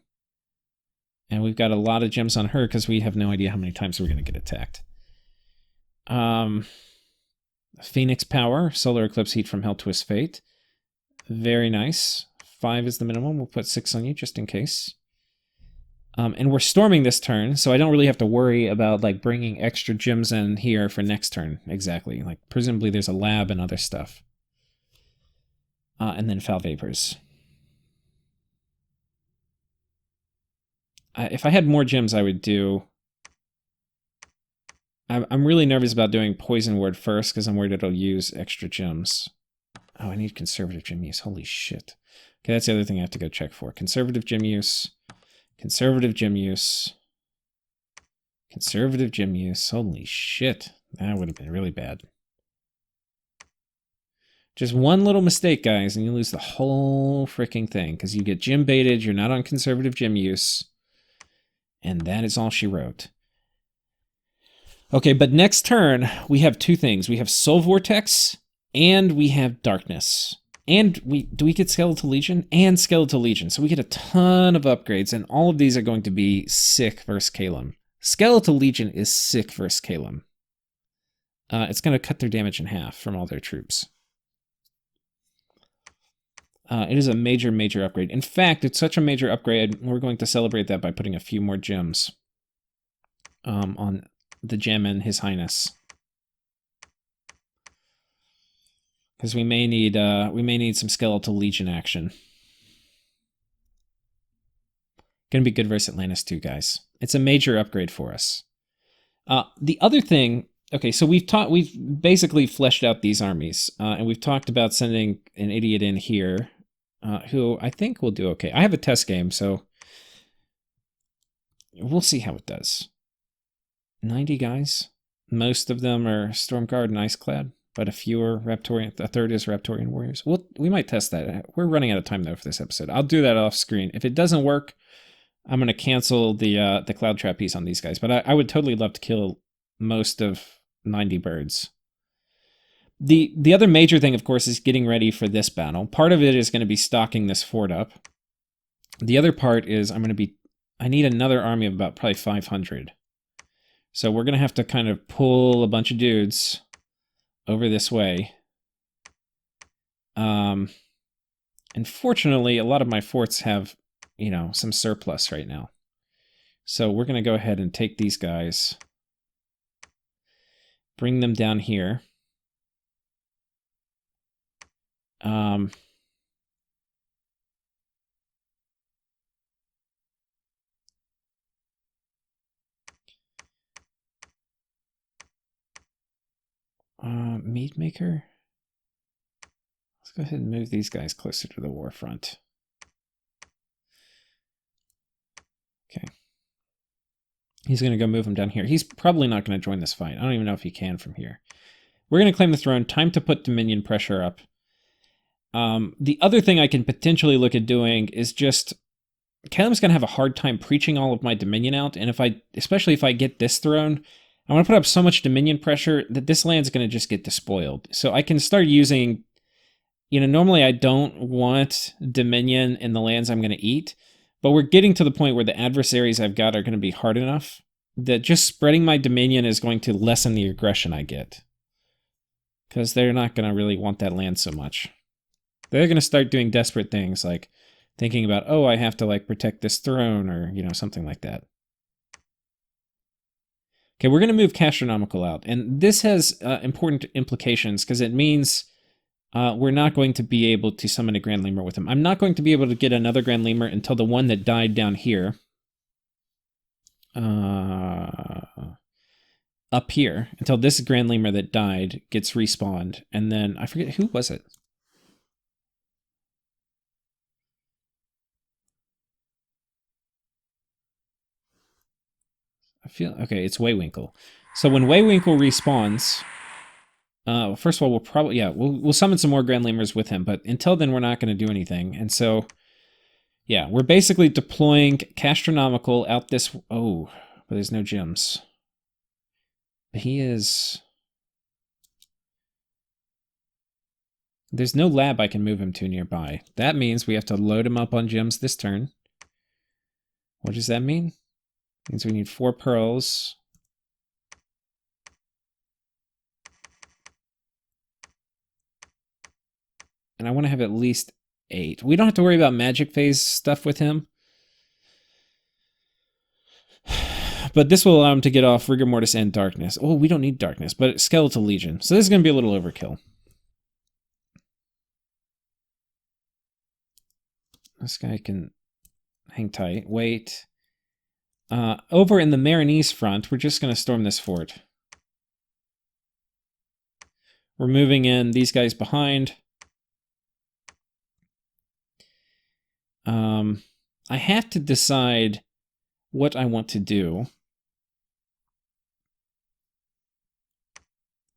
And we've got a lot of gems on her because we have no idea how many times we're going to get attacked. Phoenix Power, Solar Eclipse, Heat from Hell, Twist Fate. Very nice. 5 is the minimum. We'll put 6 on you just in case. And we're storming this turn, so I don't really have to worry about like bringing extra gems in here for next turn. Exactly. Like presumably there's a lab and other stuff. And then Foul Vapors. If I had more gems, I would do... I'm really nervous about doing Poison Ward first, because I'm worried it'll use extra gems. Oh, I need Conservative Gem use. Holy shit. Okay, that's the other thing I have to go check for. Conservative Gem use. Conservative Gem use. Conservative Gem use. Holy shit. That would have been really bad. Just one little mistake, guys, and you lose the whole freaking thing, because you get gem baited, you're not on Conservative Gem use, and that is all she wrote. Okay, but next turn, we have 2 things. We have Soul Vortex, and we have Darkness. And do we get Skeletal Legion? And Skeletal Legion. So we get a ton of upgrades, and all of these are going to be sick versus Kalem. Skeletal Legion is sick versus Kalem. It's going to cut their damage in half from all their troops. It is a major, major upgrade. In fact, it's such a major upgrade, we're going to celebrate that by putting a few more gems on the gem and His Highness. Because we may need some Skeletal Legion action. Gonna be good versus Atlantis too, guys. It's a major upgrade for us. The other thing, okay, so we've basically fleshed out these armies, and we've talked about sending an idiot in here, who I think will do okay. I have a test game, so we'll see how it does. 90 guys. Most of them are Stormguard and Iceclad, but a third is Raptorian Warriors. We might test that. We're running out of time, though, for this episode. I'll do that off screen. If it doesn't work, I'm going to cancel the Cloud Trap piece on these guys, but I would totally love to kill most of 90 birds. The other major thing, of course, is getting ready for this battle. Part of it is going to be stocking this fort up. The other part is I need another army of about probably 500. So we're going to have to kind of pull a bunch of dudes over this way. Unfortunately, a lot of my forts have, you know, some surplus right now. So we're going to go ahead and take these guys, bring them down here. Meat maker. Let's go ahead and move these guys closer to the war front. Okay. He's going to go move him down here. He's probably not going to join this fight. I don't even know if he can from here. We're going to claim the throne. Time to put Dominion pressure up. The other thing I can potentially look at doing is just... Caleb's going to have a hard time preaching all of my Dominion out, and especially if I get this throne, I want to put up so much Dominion pressure that this land's going to just get despoiled. So I can start using... You know, normally I don't want Dominion in the lands I'm going to eat, but we're getting to the point where the adversaries I've got are going to be hard enough that just spreading my Dominion is going to lessen the aggression I get. Because they're not going to really want that land so much. They're going to start doing desperate things like thinking about, oh, I have to like protect this throne or, you know, something like that. Okay, we're going to move Castronomical out. And this has important implications because it means... we're not going to be able to summon a Grand Lemur with him. I'm not going to be able to get another Grand Lemur until the one that died down here. Up here. Until this Grand Lemur that died gets respawned. And then, I forget, who was it? Okay, it's Waywinkle. So when Waywinkle respawns... first of all, we'll probably, we'll summon some more Grand Lemurs with him, but until then, we're not going to do anything. And so, yeah, we're basically deploying Castronomical out this... Oh, but there's no gems. But he is... There's no lab I can move him to nearby. That means we have to load him up on gems this turn. What does that mean? It means we need 4 pearls... And I want to have at least 8. We don't have to worry about magic phase stuff with him. But this will allow him to get off Rigor Mortis and Darkness. Oh, we don't need Darkness, but Skeletal Legion. So this is going to be a little overkill. This guy can hang tight. Wait. Over in the Marinese front, we're just going to storm this fort. We're moving in these guys behind. I have to decide what I want to do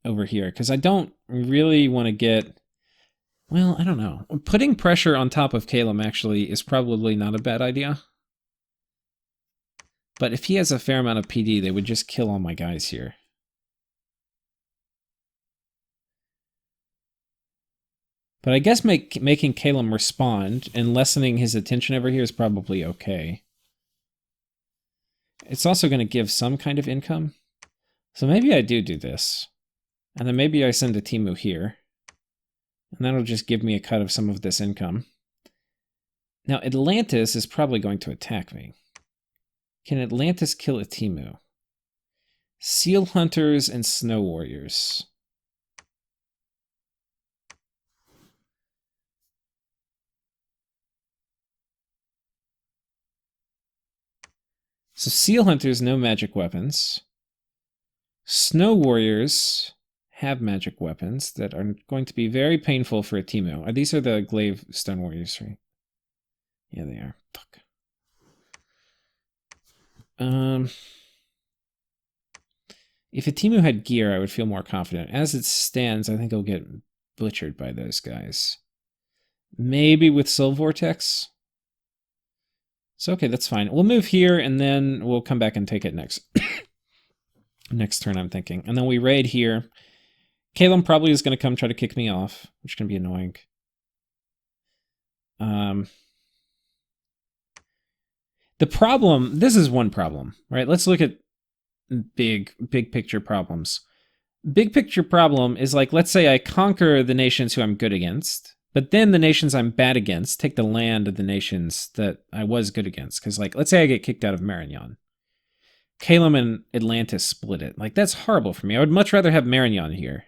over here, because I don't really want to get... Well, I don't know. Putting pressure on top of Calum actually is probably not a bad idea. But if he has a fair amount of PD, they would just kill all my guys here. But I guess making Calum respond and lessening his attention over here is probably okay. It's also going to give some kind of income. So maybe I do this. And then maybe I send a Teemu here. And that'll just give me a cut of some of this income. Now, Atlantis is probably going to attack me. Can Atlantis kill a Teemu? Seal Hunters and Snow Warriors. So Seal Hunters, no magic weapons. Snow Warriors have magic weapons that are going to be very painful for a Teemu. These are the Glaive Stone Warriors, right? Yeah, they are. Fuck. If a Teemu had gear, I would feel more confident. As it stands, I think I'll get butchered by those guys. Maybe with Soul Vortex? So, okay, that's fine. We'll move here, and then we'll come back and take it next. Next turn, I'm thinking. And then we raid here. Calum probably is going to come try to kick me off, which is going to be annoying. The problem, this is one problem, right? Let's look at big picture problems. Big picture problem is like, let's say I conquer the nations who I'm good against, but then the nations I'm bad against take the land of the nations that I was good against. Because, like, let's say I get kicked out of Marinon. Calum and Atlantis split it. Like, that's horrible for me. I would much rather have Marinon here.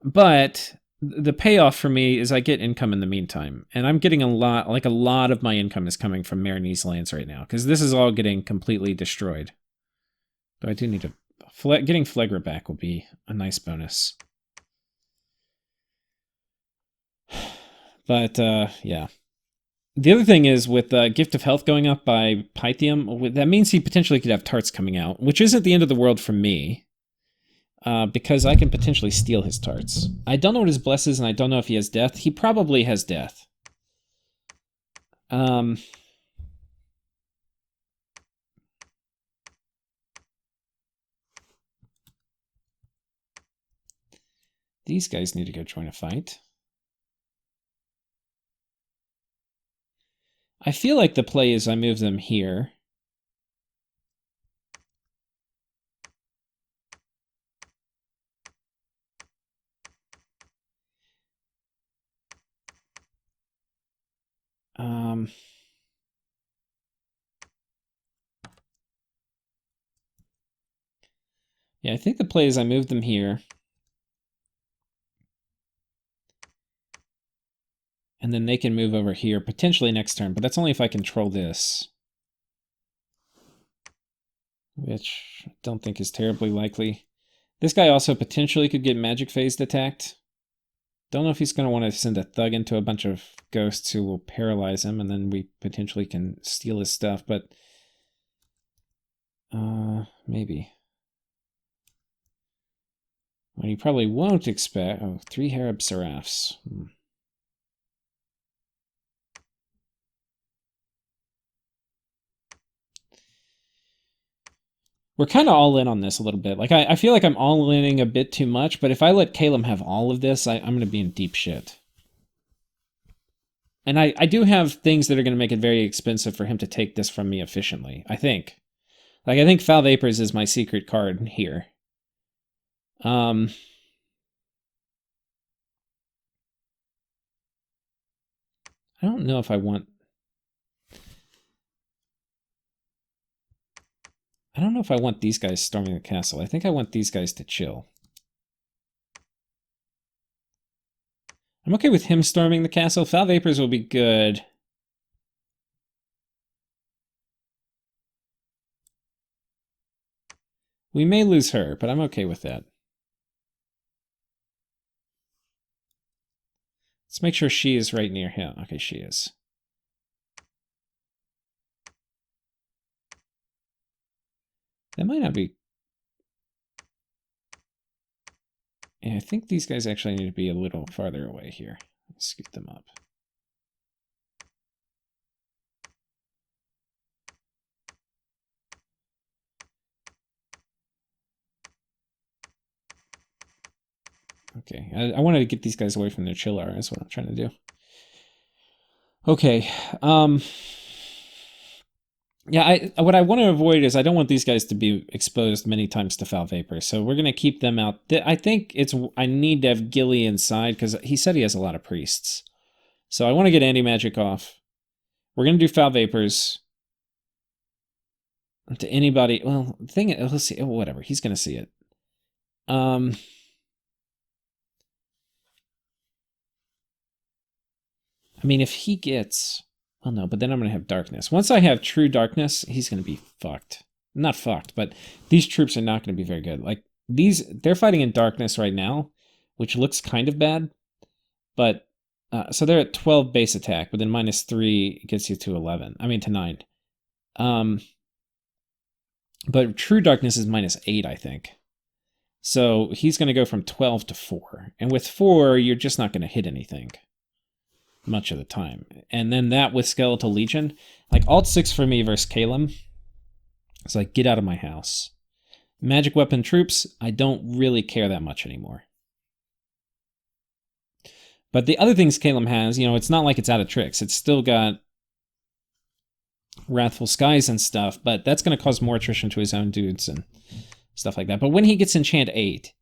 But the payoff for me is I get income in the meantime. And I'm getting a lot of my income is coming from Marinese lands right now. Because this is all getting completely destroyed. Though I do need to... Getting Phlegra back will be a nice bonus. But, yeah. The other thing is, with Gift of Health going up by Pythium, that means he potentially could have tarts coming out, which isn't the end of the world for me, because I can potentially steal his tarts. I don't know what his bless is, and I don't know if he has death. He probably has death. These guys need to go join a fight. I feel like the play is I move them here. Yeah, I think the play is I move them here. And then they can move over here, potentially next turn, but that's only if I control this. Which I don't think is terribly likely. This guy also potentially could get magic phased attacked. Don't know if he's going to want to send a thug into a bunch of ghosts who will paralyze him, and then we potentially can steal his stuff, but... maybe. What he probably won't expect... Oh, 3 Harab Seraphs. We're kind of all in on this a little bit. Like, I feel like I'm all inning a bit too much, but if I let Calum have all of this, I'm going to be in deep shit. And I do have things that are going to make it very expensive for him to take this from me efficiently, I think. Like, I think Foul Vapors is my secret card here. I don't know if I want... I don't know if I want these guys storming the castle. I think I want these guys to chill. I'm okay with him storming the castle. Foul Vapors will be good. We may lose her, but I'm okay with that. Let's make sure she is right near him. Okay, she is. That might not be... Yeah, I think these guys actually need to be a little farther away here. Let's scoot them up. Okay, I wanted to get these guys away from their chiller. That's what I'm trying to do. Okay, yeah, what I want to avoid is I don't want these guys to be exposed many times to Foul Vapor, so we're going to keep them out. I think I need to have Gilly inside, because he said he has a lot of priests. So I want to get Anti-Magic off. We're going to do Foul Vapors. To anybody, well, the thing, let's see, whatever, he's going to see it. I mean, if he gets... Oh, no, but then I'm going to have darkness. Once I have true darkness, he's going to be fucked. Not fucked, but these troops are not going to be very good. Like, they're fighting in darkness right now, which looks kind of bad. But, so they're at 12 base attack, but then -3 gets you to 11. I mean, to 9. But true darkness is -8, I think. So he's going to go from 12 to 4. And with 4, you're just not going to hit anything much of the time. And then that with Skeletal Legion, like Alt 6 for me versus Calum, it's like, get out of my house. Magic Weapon troops, I don't really care that much anymore. But the other things Calum has, you know, it's not like it's out of tricks. It's still got Wrathful Skies and stuff, but that's going to cause more attrition to his own dudes and stuff like that. But when he gets Enchant 8,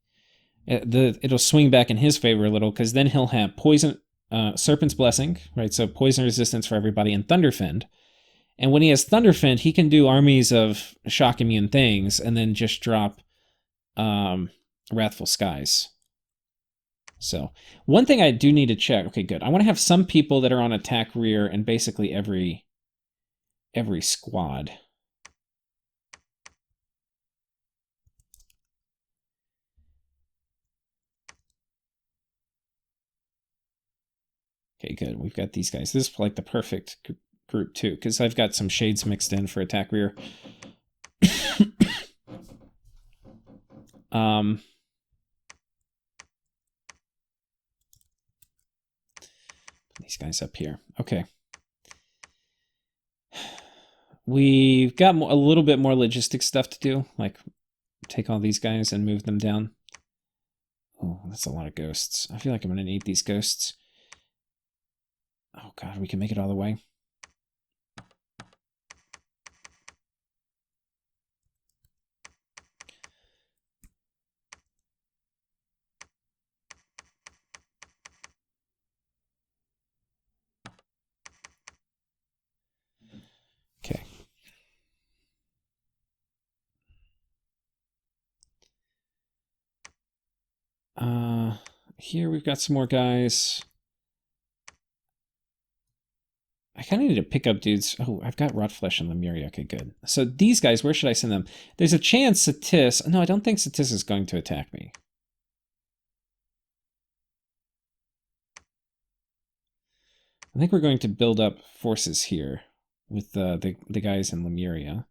it'll swing back in his favor a little, because then he'll have Poison, Serpent's Blessing, right? So poison resistance for everybody, and Thunderfend. And when he has Thunderfend, he can do armies of shock immune things and then just drop Wrathful Skies. So one thing I do need to check. Okay, good. I want to have some people that are on attack rear in basically every squad. Okay, good. We've got these guys. This is like the perfect group too, because I've got some shades mixed in for attack rear. These guys up here. Okay. We've got a little bit more logistic stuff to do, like take all these guys and move them down. Oh, that's a lot of ghosts. I feel like I'm going to need these ghosts. Oh god, we can make it all the way. Okay. Here we've got some more guys. I kind of need to pick up dudes. Oh, I've got Rotflesh and Lemuria. Okay, good. So these guys, where should I send them? There's a chance Satis... No, I don't think Satis is going to attack me. I think we're going to build up forces here with the guys in Lemuria.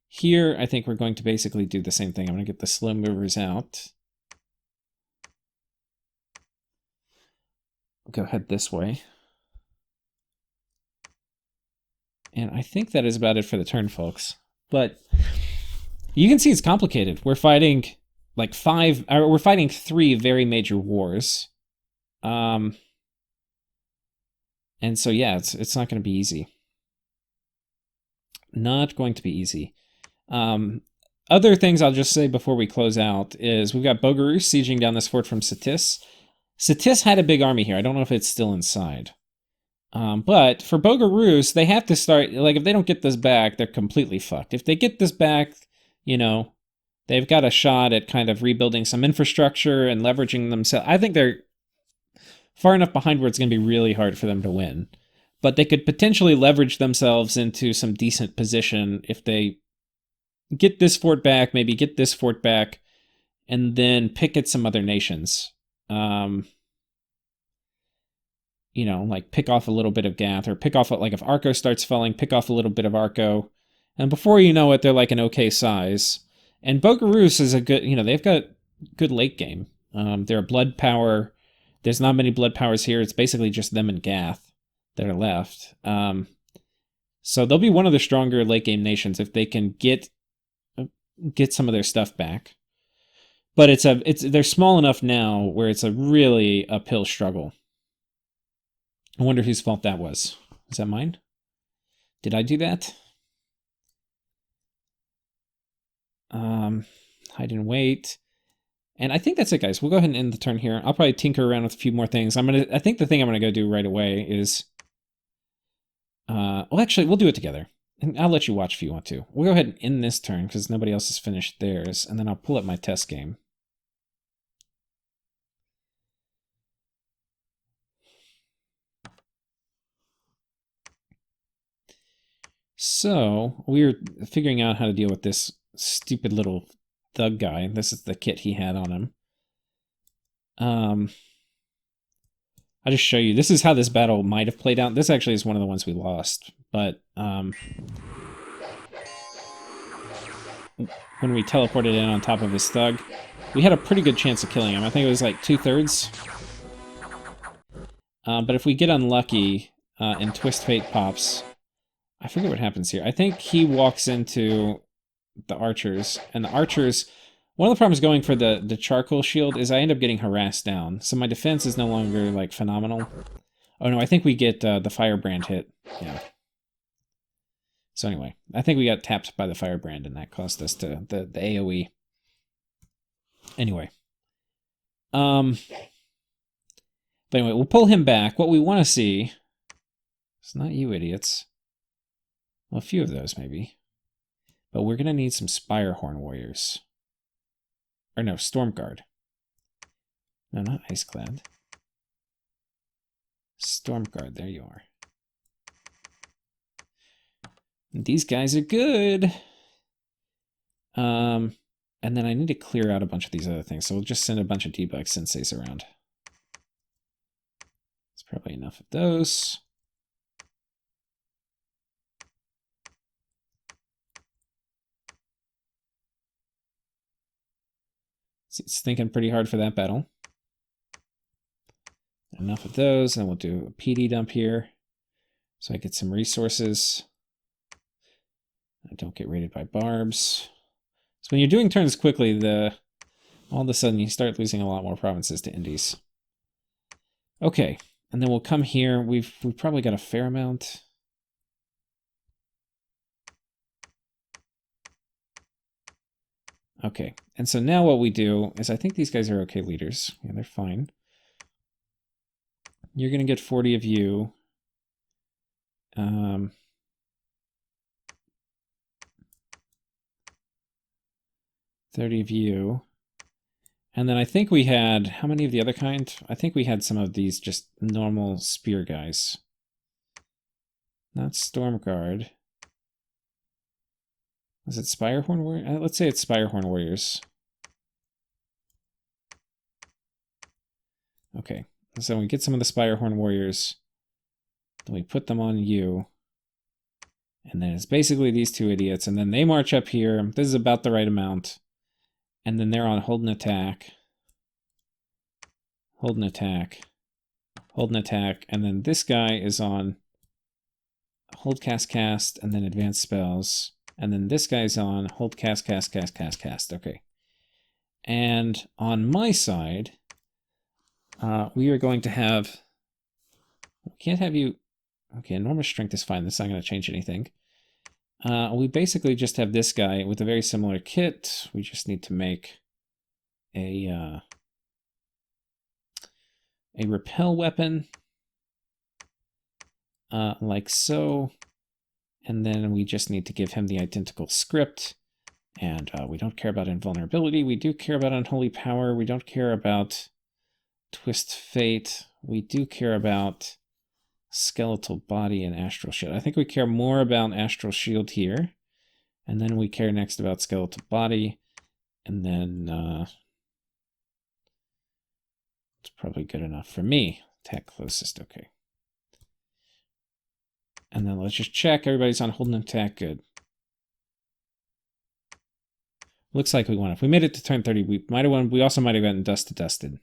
Here, I think we're going to basically do the same thing. I'm going to get the slow movers out. Go ahead this way. And I think that is about it for the turn, folks. But you can see it's complicated. We're fighting like we're fighting 3 very major wars. And so yeah, it's not going to be easy. Not going to be easy. Other things I'll just say before we close out is we've got Bogarus sieging down this fort from Satis. Satis had a big army here. I don't know if it's still inside. But for Bogarus, they have to start, like, if they don't get this back, they're completely fucked. If they get this back, you know, they've got a shot at kind of rebuilding some infrastructure and leveraging themselves. I think they're far enough behind where it's going to be really hard for them to win. But they could potentially leverage themselves into some decent position if they get this fort back, maybe get this fort back, and then pick at some other nations. You know, like pick off a little bit of Gath, or pick off, like if Arco starts falling, pick off a little bit of Arco. And before you know it, they're like an okay size. And Bogarus is a good, you know, they've got good late game. They're a blood power. There's not many blood powers here. It's basically just them and Gath that are left. So they'll be one of the stronger late game nations if they can get some of their stuff back. But they're small enough now where it's a really uphill struggle. I wonder whose fault that was. Is that mine? Did I do that? Hide and wait. And I think that's it, guys. We'll go ahead and end the turn here. I'll probably tinker around with a few more things. I think the thing I'm gonna go do right away is well, actually, we'll do it together. And I'll let you watch if you want to. We'll go ahead and end this turn because nobody else has finished theirs, and then I'll pull up my test game. So, we're figuring out how to deal with this stupid little thug guy. This is the kit he had on him. I'll just show you. This is how this battle might have played out. This actually is one of the ones we lost. But, when we teleported in on top of his thug, we had a pretty good chance of killing him. I think it was like 2/3. But if we get unlucky, and Twist Fate pops... I forget what happens here. I think he walks into the archers, and the archers... One of the problems going for the charcoal shield is I end up getting harassed down. So my defense is no longer, like, phenomenal. Oh no, I think we get the firebrand hit. Yeah. So anyway, I think we got tapped by the Firebrand, and that caused us to the AoE. Anyway. But anyway, we'll pull him back. What we want to see... It's not you idiots. Well, a few of those, maybe. But we're going to need some Spirehorn Warriors. Or no, Stormguard. No, not Iceclad. Stormguard, there you are. These guys are good. And then I need to clear out a bunch of these other things, so we'll just send a bunch of debug senseis around. That's probably enough of those. It's thinking pretty hard for that battle. Enough of those, and we'll do a PD dump here, so I get some resources. I don't get raided by barbs. So when you're doing turns quickly, all of a sudden you start losing a lot more provinces to Indies. Okay, and then we'll come here. We've probably got a fair amount. Okay, and so now what we do is I think these guys are okay leaders. Yeah, they're fine. You're going to get 40 of you. 30 of you. And then I think we had, how many of the other kind? I think we had some of these just normal spear guys. Not Stormguard. Is it Spirehorn Warriors? Let's say it's Spirehorn Warriors. Okay, so we get some of the Spirehorn Warriors. Then we put them on you. And then it's basically these two idiots. And then they march up here. This is about the right amount. And then they're on hold and attack. Hold and attack. Hold and attack. And then this guy is on hold, cast, and then advanced spells. And then this guy's on hold, cast. Okay. And on my side, we are going to have... We can't have you... Okay, enormous strength is fine. That's not going to change anything. We basically just have this guy with a very similar kit. We just need to make a repel weapon, like so. And then we just need to give him the identical script. And we don't care about invulnerability. We do care about unholy power. We don't care about twist fate. We do care about skeletal body and astral shield. I think we care more about astral shield here. And then we care next about skeletal body. And then it's probably good enough for me. Attack closest, okay. And then let's just check. Everybody's on hold and attack. Good. Looks like we won. If we made it to turn 30, we might have won. We also might have gotten dust to dusted.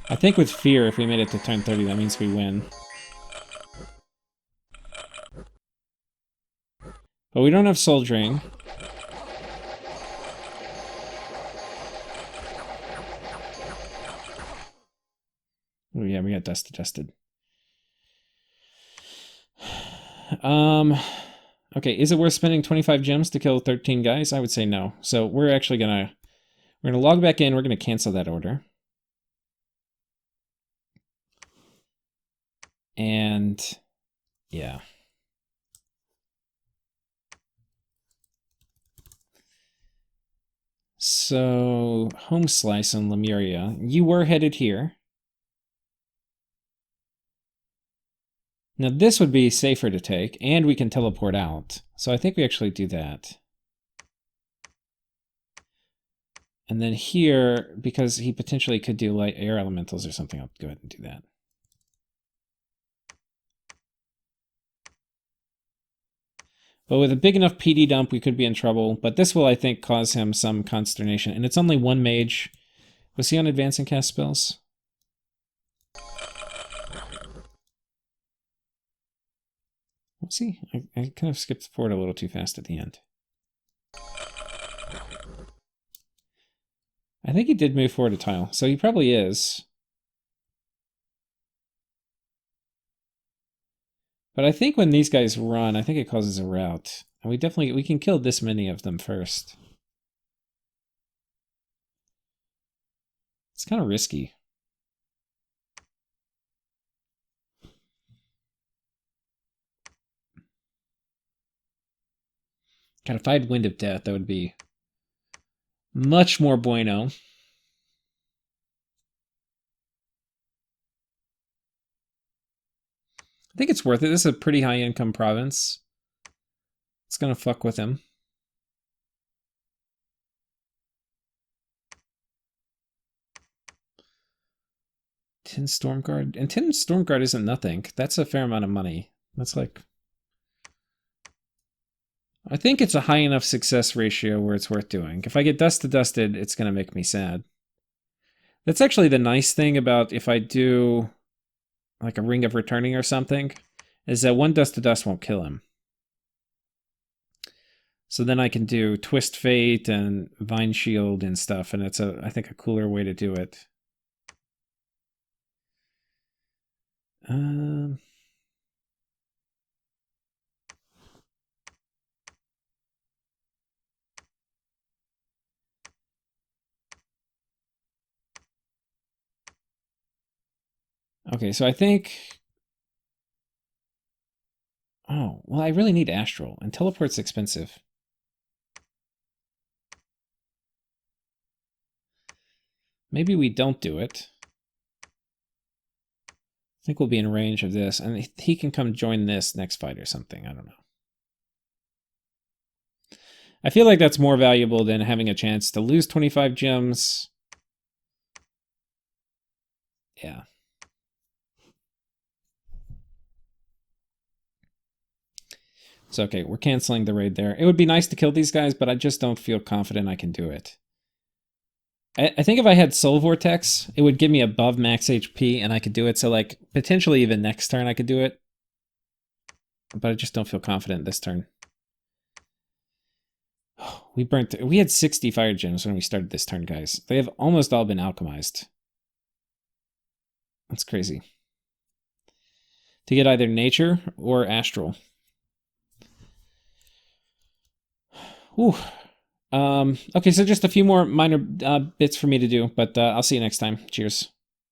I think with fear, if we made it to turn 30, that means we win. But we don't have soldiering. Oh yeah, we got dust to dusted. Okay, is it worth spending 25 gems to kill 13 guys? I would say no. So we're actually we're gonna log back in, we're gonna cancel that order. And yeah. So home slice on Lemuria. You were headed here. Now this would be safer to take, and we can teleport out. So I think we actually do that. And then here, because he potentially could do light air elementals or something, I'll go ahead and do that. But with a big enough PD dump, we could be in trouble. But this will, I think, cause him some consternation. And it's only one mage. Was he on advancing cast spells? Let's see. I kind of skipped forward a little too fast at the end. I think he did move forward a tile, so he probably is. But I think when these guys run, I think it causes a rout. And we can kill this many of them first. It's kind of risky. God, if I had Wind of Death, that would be much more bueno. I think it's worth it. This is a pretty high income province. It's gonna fuck with him. Tin Stormguard. And 10 Stormguard isn't nothing. That's a fair amount of money. That's like... I think it's a high enough success ratio where it's worth doing. If I get Dust to Dusted, it's gonna make me sad. That's actually the nice thing about if I do like a Ring of Returning or something, is that one Dust to Dust won't kill him. So then I can do Twist Fate and Vine Shield and stuff, and it's I think a cooler way to do it. Okay, so I think... Oh, well, I really need Astral, and Teleport's expensive. Maybe we don't do it. I think we'll be in range of this, and he can come join this next fight or something. I don't know. I feel like that's more valuable than having a chance to lose 25 gems. Yeah. So, okay, we're canceling the raid there. It would be nice to kill these guys, but I just don't feel confident I can do it. I think if I had Soul Vortex, it would give me above max HP, and I could do it. So, like, potentially even next turn I could do it. But I just don't feel confident this turn. We had 60 fire gems when we started this turn, guys. They have almost all been alchemized. That's crazy. To get either nature or astral. Whew. Okay, so just a few more minor bits for me to do, but I'll see you next time. Cheers.